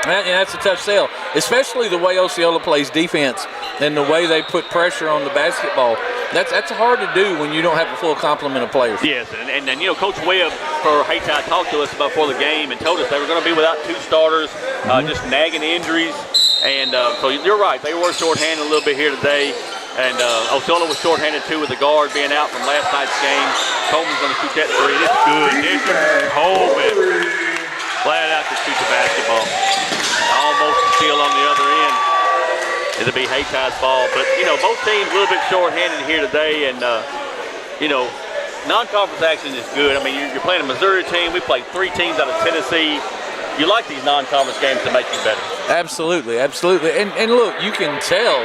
And that's a tough sell, especially the way Osceola plays defense and the way they put pressure on the basketball. That's hard to do when you don't have a full complement of players. Yes, and you know, Coach Webb for Hayti talked to us before the game and told us they were going to be without 2 starters, just nagging injuries. And so you're right, they were shorthanded a little bit here today. And Osceola was shorthanded too with the guard being out from last night's game. Coleman's going to shoot that 3. It's good. Coleman flat out to shoot the basketball. Almost a steal on the other end. It'll be Hayti's ball. But, you know, both teams a little bit short-handed here today. And, you know, non-conference action is good. I mean, you're playing a Missouri team. We played 3 teams out of Tennessee. You like these non-conference games to make you better. Absolutely, absolutely. And look, you can tell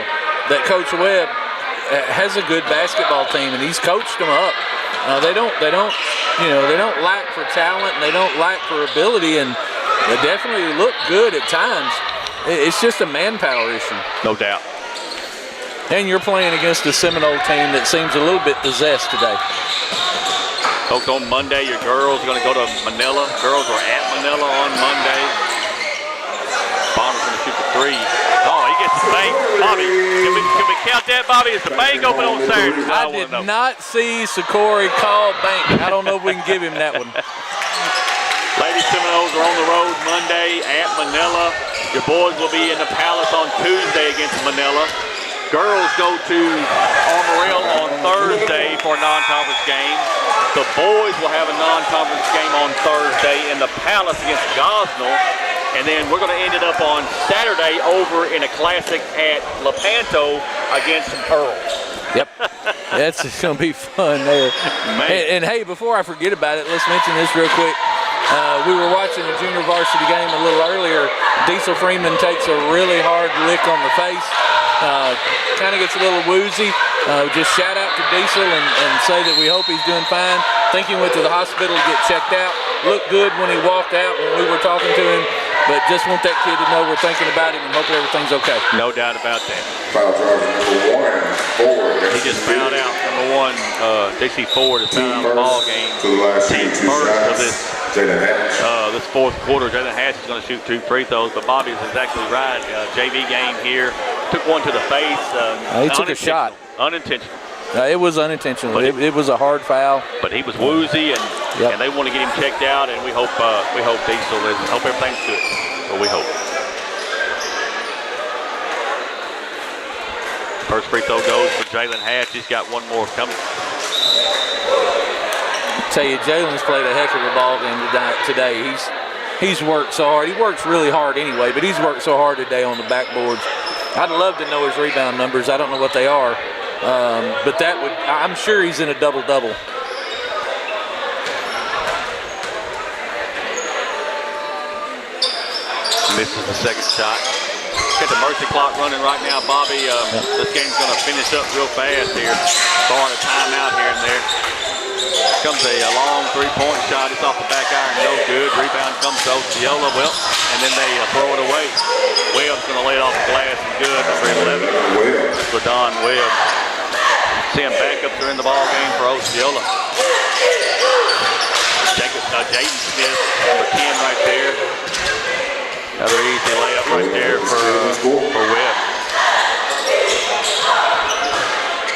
that Coach Webb has a good basketball team, and he's coached them up. They don't lack for talent, and they don't lack for ability, and they definitely look good at times. It's just a manpower issue. No doubt. And you're playing against a Seminole team that seems a little bit possessed today. Folks, on Monday, your girls are going to go to Manila. Girls are at Manila on Monday. Bonner's going to shoot the 3. Oh, he gets the bank. Bobby, can we count that, Bobby? Is the bank open on Saturday? I did not see Sikori call bank. I don't know if we can give him that one. Lady Seminoles are on the road Monday at Manila. Your boys will be in the Palace on Tuesday against Manila. Girls go to Armorel on Thursday for a non-conference game. The boys will have a non-conference game on Thursday in the Palace against Gosnell. And then we're going to end it up on Saturday over in a classic at Lepanto against Pearl. Yep. That's going to be fun there. And hey, before I forget about it, let's mention this real quick. We were watching the junior varsity game a little earlier. Diesel Freeman takes a really hard lick on the face. Kind of gets a little woozy. Just shout out to Diesel and say that we hope he's doing fine. Think he went to the hospital to get checked out. Looked good when he walked out when we were talking to him. But just want that kid to know we're thinking about him and hope everything's okay. No doubt about that. Foul driver number 1, Ford. He just fouled out number 1. JC Ford has fouled out the ball game. To the last Team 2 first of shots. Jalen Hatch. this fourth quarter. Jalen Hatch is going to shoot 2 free throws, but Bobby is exactly right. JV game here. Took one to the face. He took a shot. Unintentional. It was unintentional. It was a hard foul. But he was woozy, and they want to get him checked out, and we hope Diesel is. Hope everything's good. Well, we hope. First free throw goes for Jalen Hatch. He's got one more coming. I tell you, Jalen's played a heck of a ball game today. He's worked so hard. He works really hard anyway, but he's worked so hard today on the backboards. I'd love to know his rebound numbers. I don't know what they are. But I'm sure he's in a double-double. Misses the second shot. Got the mercy clock running right now, Bobby. This game's going to finish up real fast here. Throwing a timeout here and there. Comes a long three-point shot. It's off the back iron. No good. Rebound comes to Osceola. Well, and then they throw it away. Webb's going to lay it off the glass and good. Number 11. For Don Webb. Seeing backups are in the ball game for Osceola. Jaden Smith, number 10 right there. Another easy layup right there for Webb.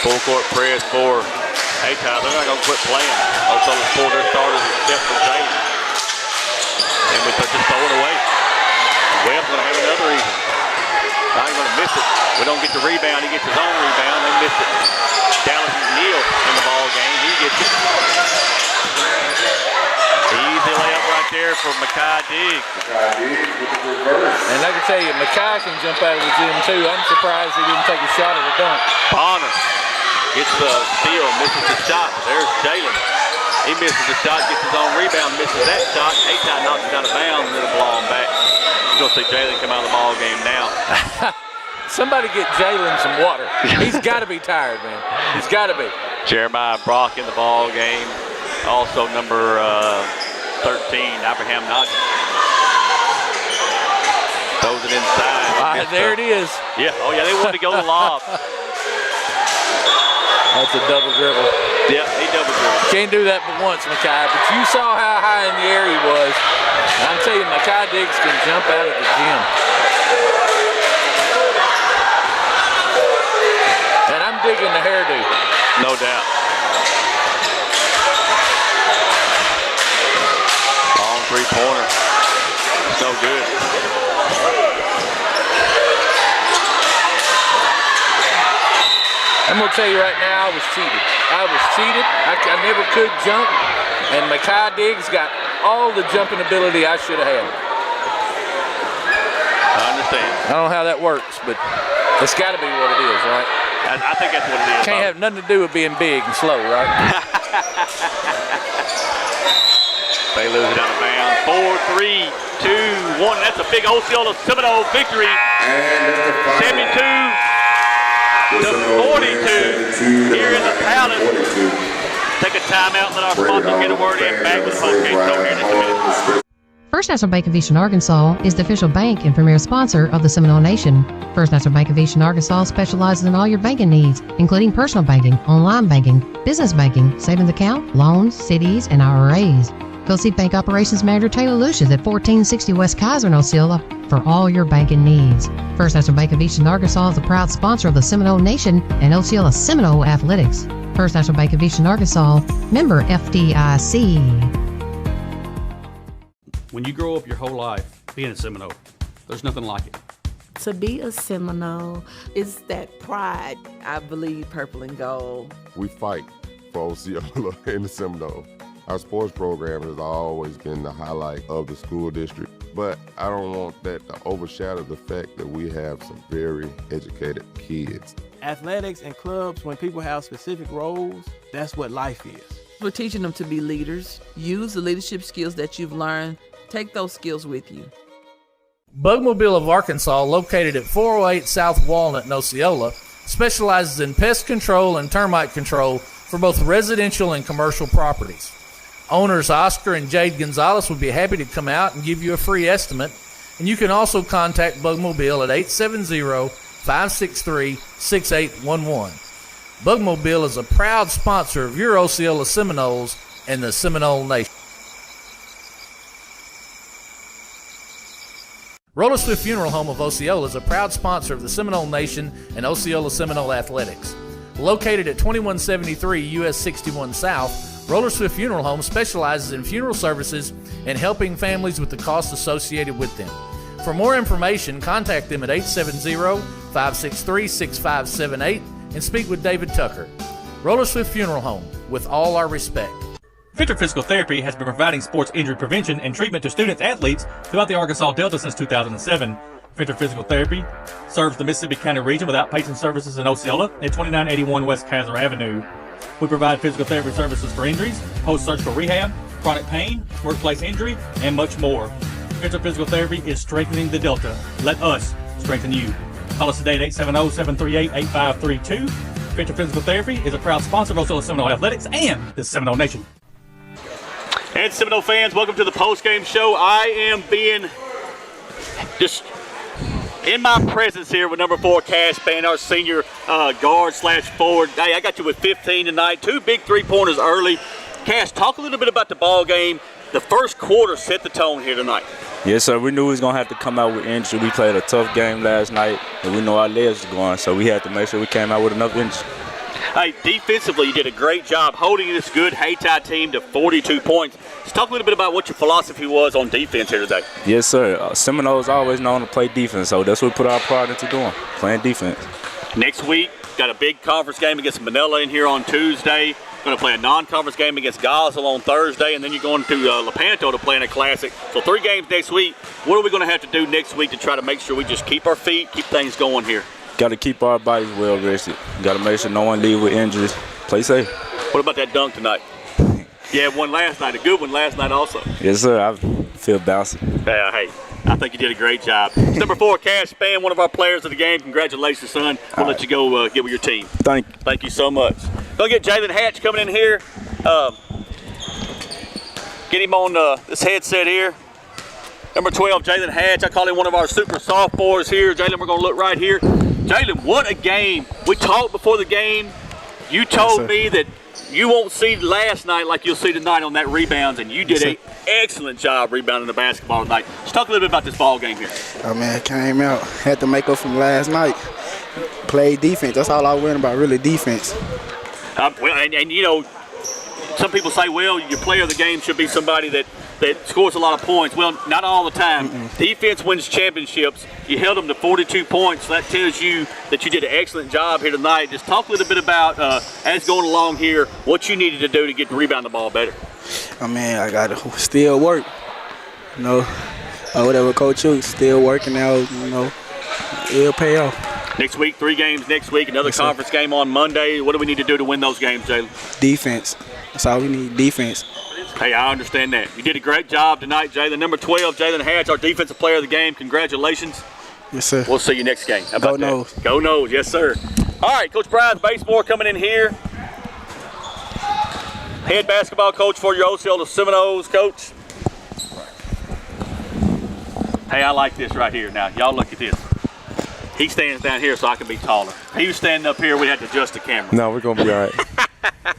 Full court press for Hayti. They're not going to quit playing. Osceola's pulled their starters except for Jalen. And we just throw it away. Webb's going to have another easy. Now he's going to miss it. We don't get the rebound. He gets his own rebound. They missed it. Dallas McNeil in the ball game. He gets it. Easy layup right there for Makai Diggs. And I can tell you, Makai can jump out of the gym too. I'm surprised he didn't take a shot at the dunk. Bonner gets the steal, misses the shot. There's Jalen. He misses the shot, gets his own rebound, misses that shot. Hayti knocks it out of bounds, and it'll blow him back. You're going to see Jalen come out of the ball game now. Somebody get Jalen some water. He's got to be tired, man. He's got to be. Jeremiah Brock in the ball game. Also number 13, Abraham Najee. Throws it inside. There it is. Yeah. Oh, yeah, they wanted to go to the lob. That's a double dribble. Yeah, he double dribbled. Can't do that but once, Makai. But you saw how high in the air he was. And I'm telling you, Makai Diggs can jump out of the gym. And I'm digging the hairdo. No doubt. Long three-pointer. So good. I'm going to tell you right now, I was cheated. I never could jump. And Makai Diggs got all the jumping ability I should have had. I understand. I don't know how that works, but it's got to be what it is, right? I think that's what it is. Can't have nothing to do with being big and slow, right? They lose it out of bounds. 4, 3, 2, 1. That's a big Osceola Seminole victory. 72 to 42 here in the Palace. Take a timeout, let our sponsor get a word in. Back with Punch Game Show here in just a minute. First National Bank of Eastern Arkansas is the official bank and premier sponsor of the Seminole Nation. First National Bank of Eastern Arkansas specializes in all your banking needs, including personal banking, online banking, business banking, savings account, loans, CDs, and IRAs. Go see Bank Operations Manager Taylor Lucius at 1460 West Kaiser in Osceola for all your banking needs. First National Bank of Eastern Arkansas is the proud sponsor of the Seminole Nation and Osceola Seminole Athletics. First National Bank of Eastern Arkansas, member FDIC. When you grow up your whole life being a Seminole, there's nothing like it. To be a Seminole is that pride. I believe purple and gold. We fight for Osceola and the Seminoles. Our sports program has always been the highlight of the school district, but I don't want that to overshadow the fact that we have some very educated kids. Athletics and clubs, when people have specific roles, that's what life is. We're teaching them to be leaders. Use the leadership skills that you've learned. Take those skills with you. Bugmobile of Arkansas, located at 408 South Walnut in Osceola, specializes in pest control and termite control for both residential and commercial properties. Owners Oscar and Jade Gonzalez would be happy to come out and give you a free estimate, and you can also contact Bugmobile at 870-563-6811. Bugmobile is a proud sponsor of your Osceola Seminoles and the Seminole Nation. Roller Swift Funeral Home of Osceola is a proud sponsor of the Seminole Nation and Osceola Seminole Athletics. Located at 2173 US 61 South, Roller Swift Funeral Home specializes in funeral services and helping families with the costs associated with them. For more information, contact them at 870-563-6578 and speak with David Tucker. Roller Swift Funeral Home, with all our respect. Venture Physical Therapy has been providing sports injury prevention and treatment to students athletes throughout the Arkansas Delta since 2007. Venture Physical Therapy serves the Mississippi County region with outpatient services in Osceola at 2981 West Kaiser Avenue. We provide physical therapy services for injuries, post-surgical rehab, chronic pain, workplace injury, and much more. Venture Physical Therapy is strengthening the Delta. Let us strengthen you. Call us today at 870-738-8532 Venture Physical Therapy is a proud sponsor of Osceola Seminole Athletics and the Seminole Nation. And Seminole fans, welcome to the post-game show. I am being just in my presence here with number 4, Cash Spann, our senior guard/forward. Hey, I got you with 15 tonight. 2 big three-pointers early. Cash, talk a little bit about the ball game. The first quarter set the tone here tonight. Yes, sir. We knew we was going to have to come out with energy. We played a tough game last night, and we know our legs were going, so we had to make sure we came out with enough energy. Hey, defensively, you did a great job holding this good Hayti team to 42 points. Let's talk a little bit about what your philosophy was on defense here today. Yes, sir. Seminoles always known to play defense, so that's what we put our pride into doing, playing defense. Next week, got a big conference game against Manila in here on Tuesday. Going to play a non-conference game against Gosel on Thursday, and then you're going to Lepanto to play in a classic. So 3 games next week. What are we going to have to do next week to try to make sure we just keep our feet, keep things going here? Got to keep our bodies well rested. Got to make sure no one leave with injuries. Play safe. What about that dunk tonight? You had one last night, a good one last night also. Yes, sir. I feel bouncy. Hey, I think you did a great job. Number 4, Cash Spann, one of our players of the game. Congratulations, son. We'll let you go get with your team. Thank you so much. Go get Jalen Hatch coming in here. Get him on this headset here. Number 12, Jalen Hatch. I call him one of our super sophomores here. Jalen, we're going to look right here. Jalen, what a game. We talked before the game. You told me that you won't see last night like you'll see tonight on that rebounds, and you did an excellent job rebounding the basketball tonight. Let's talk a little bit about this ball game here. Oh, man, came out. Had to make up from last night. Play defense. That's all I worried about, really, defense. Well, and you know, some people say, well, your player of the game should be somebody that scores a lot of points. Well, not all the time. Defense wins championships. You held them to 42 points. So that tells you that you did an excellent job here tonight. Just talk a little bit about, as going along here, what you needed to do to get to rebound the ball better. Oh, man, I got to still work. You know, whatever Coach Hughes, still working out, you know, it'll pay off. Next week, 3 games next week, another conference game on Monday. What do we need to do to win those games, Jalen? Defense. That's all we need, defense. Hey, I understand that. You did a great job tonight, Jalen. Number 12, Jalen Hatch, our defensive player of the game. Congratulations. Yes, sir. We'll see you next game. How about Go Noles. Go Noles, yes, sir. All right, Coach Brian Basemore coming in here. Head basketball coach for your Osceola Seminoles, Coach. Hey, I like this right here. Now, y'all look at this. He stands down here so I can be taller. If he was standing up here, we'd have to adjust the camera. No, we're going to be all right.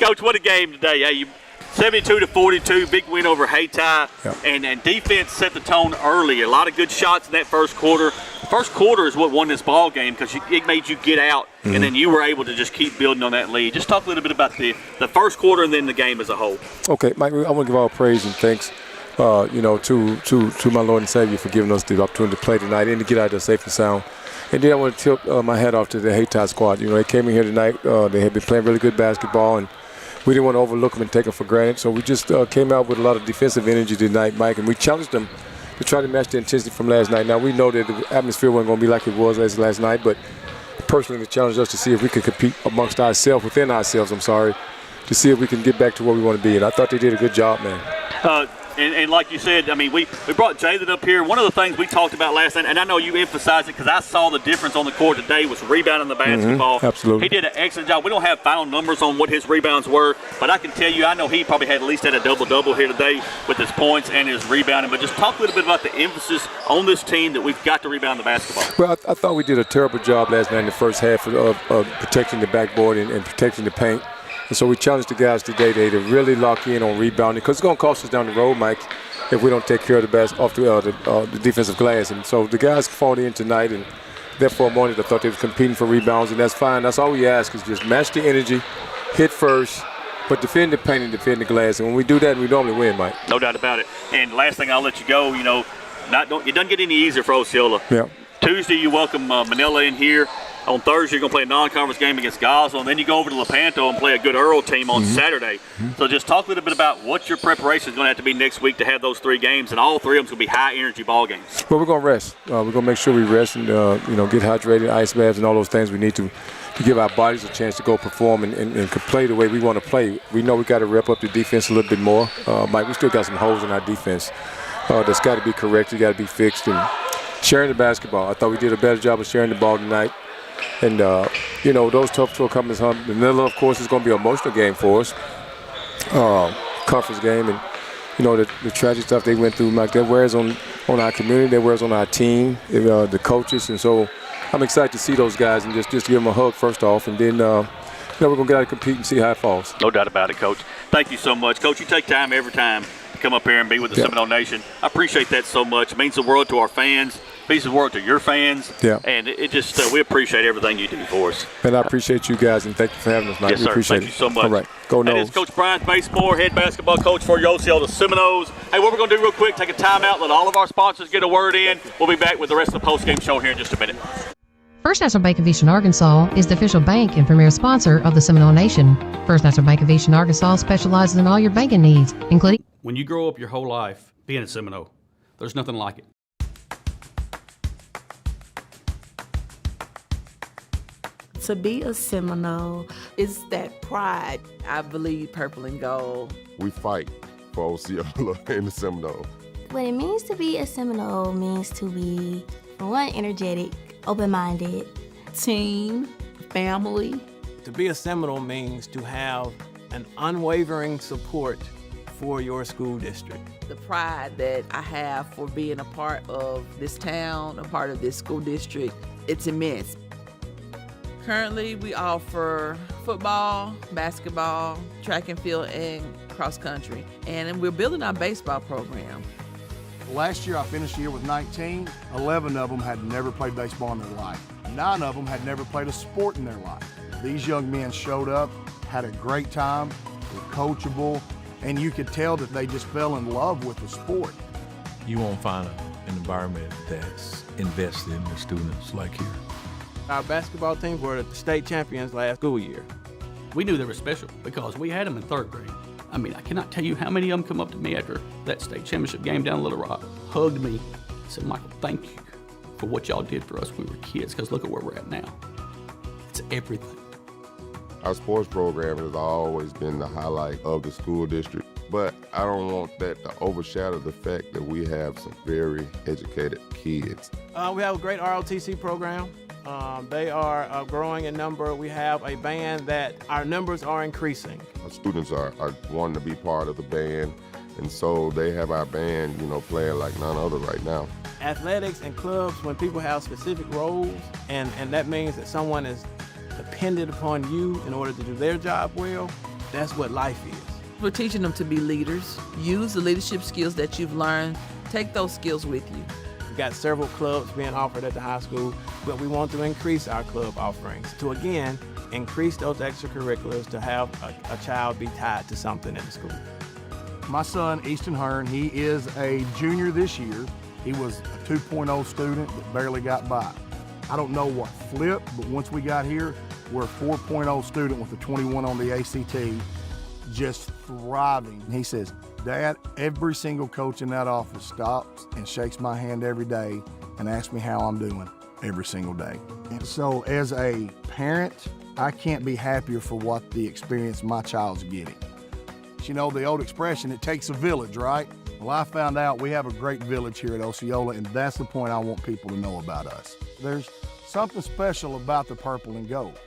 Coach, what a game today. Hey, you 72-42, big win over Hayti. Yep. And defense set the tone early. A lot of good shots in that first quarter. First quarter is what won this ball game because it made you get out, and then you were able to just keep building on that lead. Just talk a little bit about the first quarter and then the game as a whole. Okay, Mike, I want to give all praise and thanks to my Lord and Savior for giving us the opportunity to play tonight and to get out there safe and sound. And then I want to tip my hat off to the Hayti squad. You know, they came in here tonight. They had been playing really good basketball, and we didn't want to overlook them and take them for granted. So we just came out with a lot of defensive energy tonight, Mike, and we challenged them to try to match the intensity from last night. Now, we know that the atmosphere wasn't going to be like it was last night, but personally they challenged us to see if we could compete amongst ourselves, to see if we can get back to where we want to be. And I thought they did a good job, man. And like you said, I mean, we brought Jalen up here. One of the things we talked about last night, and I know you emphasized it because I saw the difference on the court today, was rebounding the basketball. Absolutely. He did an excellent job. We don't have final numbers on what his rebounds were, but I can tell you, I know he probably had at least had a double-double here today with his points and his rebounding. But just talk a little bit about the emphasis on this team that we've got to rebound the basketball. Well, I thought we did a terrible job last night in the first half of protecting the backboard and protecting the paint. And so we challenged the guys today to really lock in on rebounding because it's going to cost us down the road, Mike, if we don't take care of the basket off the defensive glass. And so the guys fought in tonight, and therefore morning I thought they were competing for rebounds, and that's fine. That's all we ask is just match the energy, hit first, but defend the paint and defend the glass. And when we do that, we normally win, Mike. No doubt about it. And last thing, I'll let you go. You know, it doesn't get any easier for Osceola. Yeah. Tuesday, you welcome Manila in here. On Thursday, you're going to play a non-conference game against Gosel, and then you go over to Lepanto and play a good Earl team on Saturday. So just talk a little bit about what your preparation is going to have to be next week to have those 3 games, and all 3 of them going to be high-energy ball games. Well, we're going to rest. We're going to make sure we rest and, get hydrated, ice baths, and all those things we need to give our bodies a chance to go perform and play the way we want to play. We know we got to rep up the defense a little bit more. Mike, we still got some holes in our defense that's got to be corrected, got to be fixed. And sharing the basketball, I thought we did a better job of sharing the ball tonight. And, those tough shortcomings, Manila, of course, is going to be an emotional game for us, conference game. And, the tragic stuff they went through, Mike, that wears on our community, that wears on our team, the coaches. And so I'm excited to see those guys and just give them a hug first off. And then, we're going to get out and compete and see how it falls. No doubt about it, Coach. Thank you so much. Coach, you take time every time to come up here and be with the Seminole Nation. I appreciate that so much. It means the world to our fans. Means the world to your fans. Yeah. And it just, we appreciate everything you do for us. And I appreciate you guys, and thank you for having us, Mike. Yes, sir. We appreciate Thank you so much. All right. Go Noles. That is Coach Brian Basemore, head basketball coach for your Osceola Seminoles. Hey, what we're going to do real quick, take a timeout, let all of our sponsors get a word in. We'll be back with the rest of the postgame show here in just a minute. First National Bank of Eastern Arkansas is the official bank and premier sponsor of the Seminole Nation. First National Bank of Eastern Arkansas specializes in all your banking needs, including... When you grow up your whole life being a Seminole, there's nothing like it. To be a Seminole is that pride. I believe purple and gold. We fight for Osceola and the Seminoles. What it means to be a Seminole means to be, for one, energetic, open-minded. Team, family. To be a Seminole means to have an unwavering support for your school district. The pride that I have for being a part of this town, a part of this school district, it's immense. Currently, we offer football, basketball, track and field, and cross country. And we're building our baseball program. Last year, I finished the year with 19. 11 of them had never played baseball in their life. 9 of them had never played a sport in their life. These young men showed up, had a great time, were coachable, and you could tell that they just fell in love with the sport. You won't find an environment that's invested in the students like here. Our basketball team were the state champions last school year. We knew they were special because we had them in 3rd grade. I mean, I cannot tell you how many of them come up to me after that state championship game down in Little Rock, hugged me, said, Michael, thank you for what y'all did for us when we were kids, because look at where we're at now. It's everything. Our sports program has always been the highlight of the school district, but I don't want that to overshadow the fact that we have some very educated kids. We have a great ROTC program. They are growing in number. We have a band that our numbers are increasing. Our students are wanting to be part of the band, and so they have our band, playing like none other right now. Athletics and clubs, when people have specific roles, and that means that someone is dependent upon you in order to do their job well, that's what life is. We're teaching them to be leaders. Use the leadership skills that you've learned. Take those skills with you. We've got several clubs being offered at the high school, but we want to increase our club offerings to, again, increase those extracurriculars to have a child be tied to something in the school. My son, Easton Hearn, he is a junior this year. He was a 2.0 student that barely got by. I don't know what flipped, but once we got here, we're a 4.0 student with a 21 on the ACT, just thriving. He says, Dad, every single coach in that office stops and shakes my hand every day and asks me how I'm doing every single day. And so as a parent, I can't be happier for what the experience my child's getting. The old expression, it takes a village, right? Well, I found out we have a great village here at Osceola, and that's the point I want people to know about us. There's something special about the purple and gold.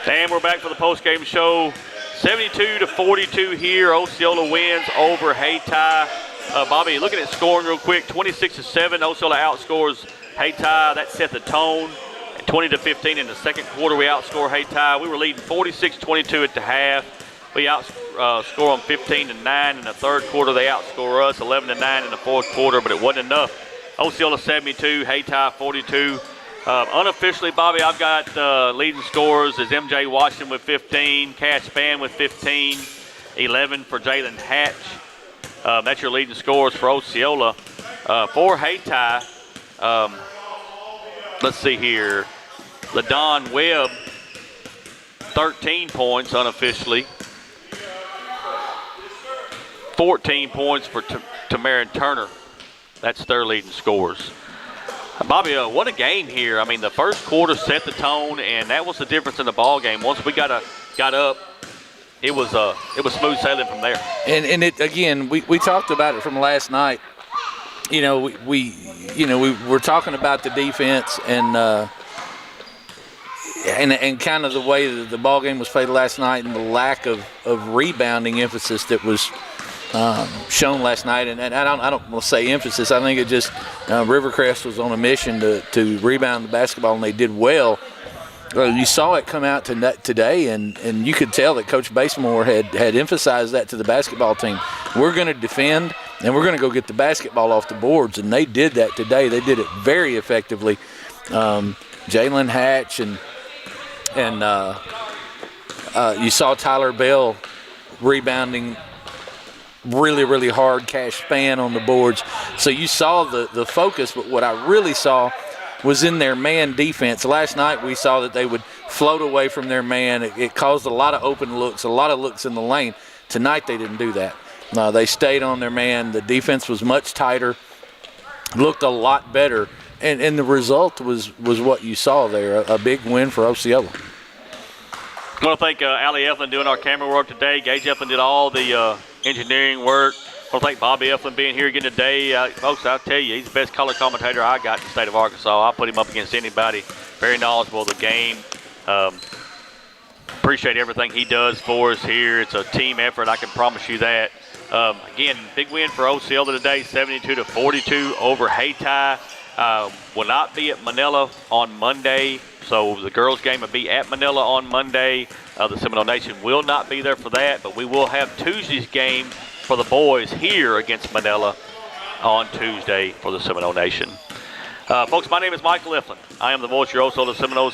And we're back for the postgame show. 72-42 here. Osceola wins over Hayti. Bobby, looking at scoring real quick, 26-7. Osceola outscores Hayti. That set the tone. 20-15 in the second quarter, we outscore Hayti. We were leading 46-22 at the half. We outscore them 15-9 in the third quarter. They outscore us 11-9 in the fourth quarter, but it wasn't enough. Osceola 72, Hayti 42. Unofficially, Bobby, I've got leading scorers as MJ Washington with 15, Cash Spann with 15, 11 for Jalen Hatch. That's your leading scorers for Osceola. For Hayti, let's see here. LaDon Webb, 13 points unofficially. 14 points for Tamarin Turner. That's their leading scorers. Bobby, what a game here. I mean, the first quarter set the tone, and that was the difference in the ball game. Once we got up it was smooth sailing from there. And it again, we talked about it from last night. You know, we were talking about the defense and kind of the way that the ball game was played last night and the lack of rebounding emphasis that was shown last night. And I don't want to say emphasis. I think it just Rivercrest was on a mission to rebound the basketball, and they did well. You saw it come out today, and you could tell that Coach Basemore had emphasized that to the basketball team. We're going to defend, and we're going to go get the basketball off the boards, and they did that today. They did it very effectively. Jalen Hatch and you saw Tyler Bell rebounding really, really hard, Cash Span on the boards. So you saw the focus, but what I really saw was in their man defense. Last night we saw that they would float away from their man. It caused a lot of open looks, a lot of looks in the lane. Tonight they didn't do that. No, they stayed on their man. The defense was much tighter, looked a lot better, and the result was what you saw there, a big win for Osceola. I want to thank Allie Eflin doing our camera work today. Gage Eflin did all the engineering work. I want to thank Bobby Eflin being here again today. Folks, I'll tell you, he's the best color commentator I got in the state of Arkansas. I'll put him up against anybody. Very knowledgeable of the game. Appreciate everything he does for us here. It's a team effort, I can promise you that. Again, big win for Osceola today, 72-42 over Hayti. Will not be at Manila on Monday, so the girls' game will be at Manila on Monday. The Seminole Nation will not be there for that, but we will have Tuesday's game for the boys here against Manila on Tuesday for the Seminole Nation. Folks, my name is Michael Eflin. I am the voice of your Osceola Seminoles.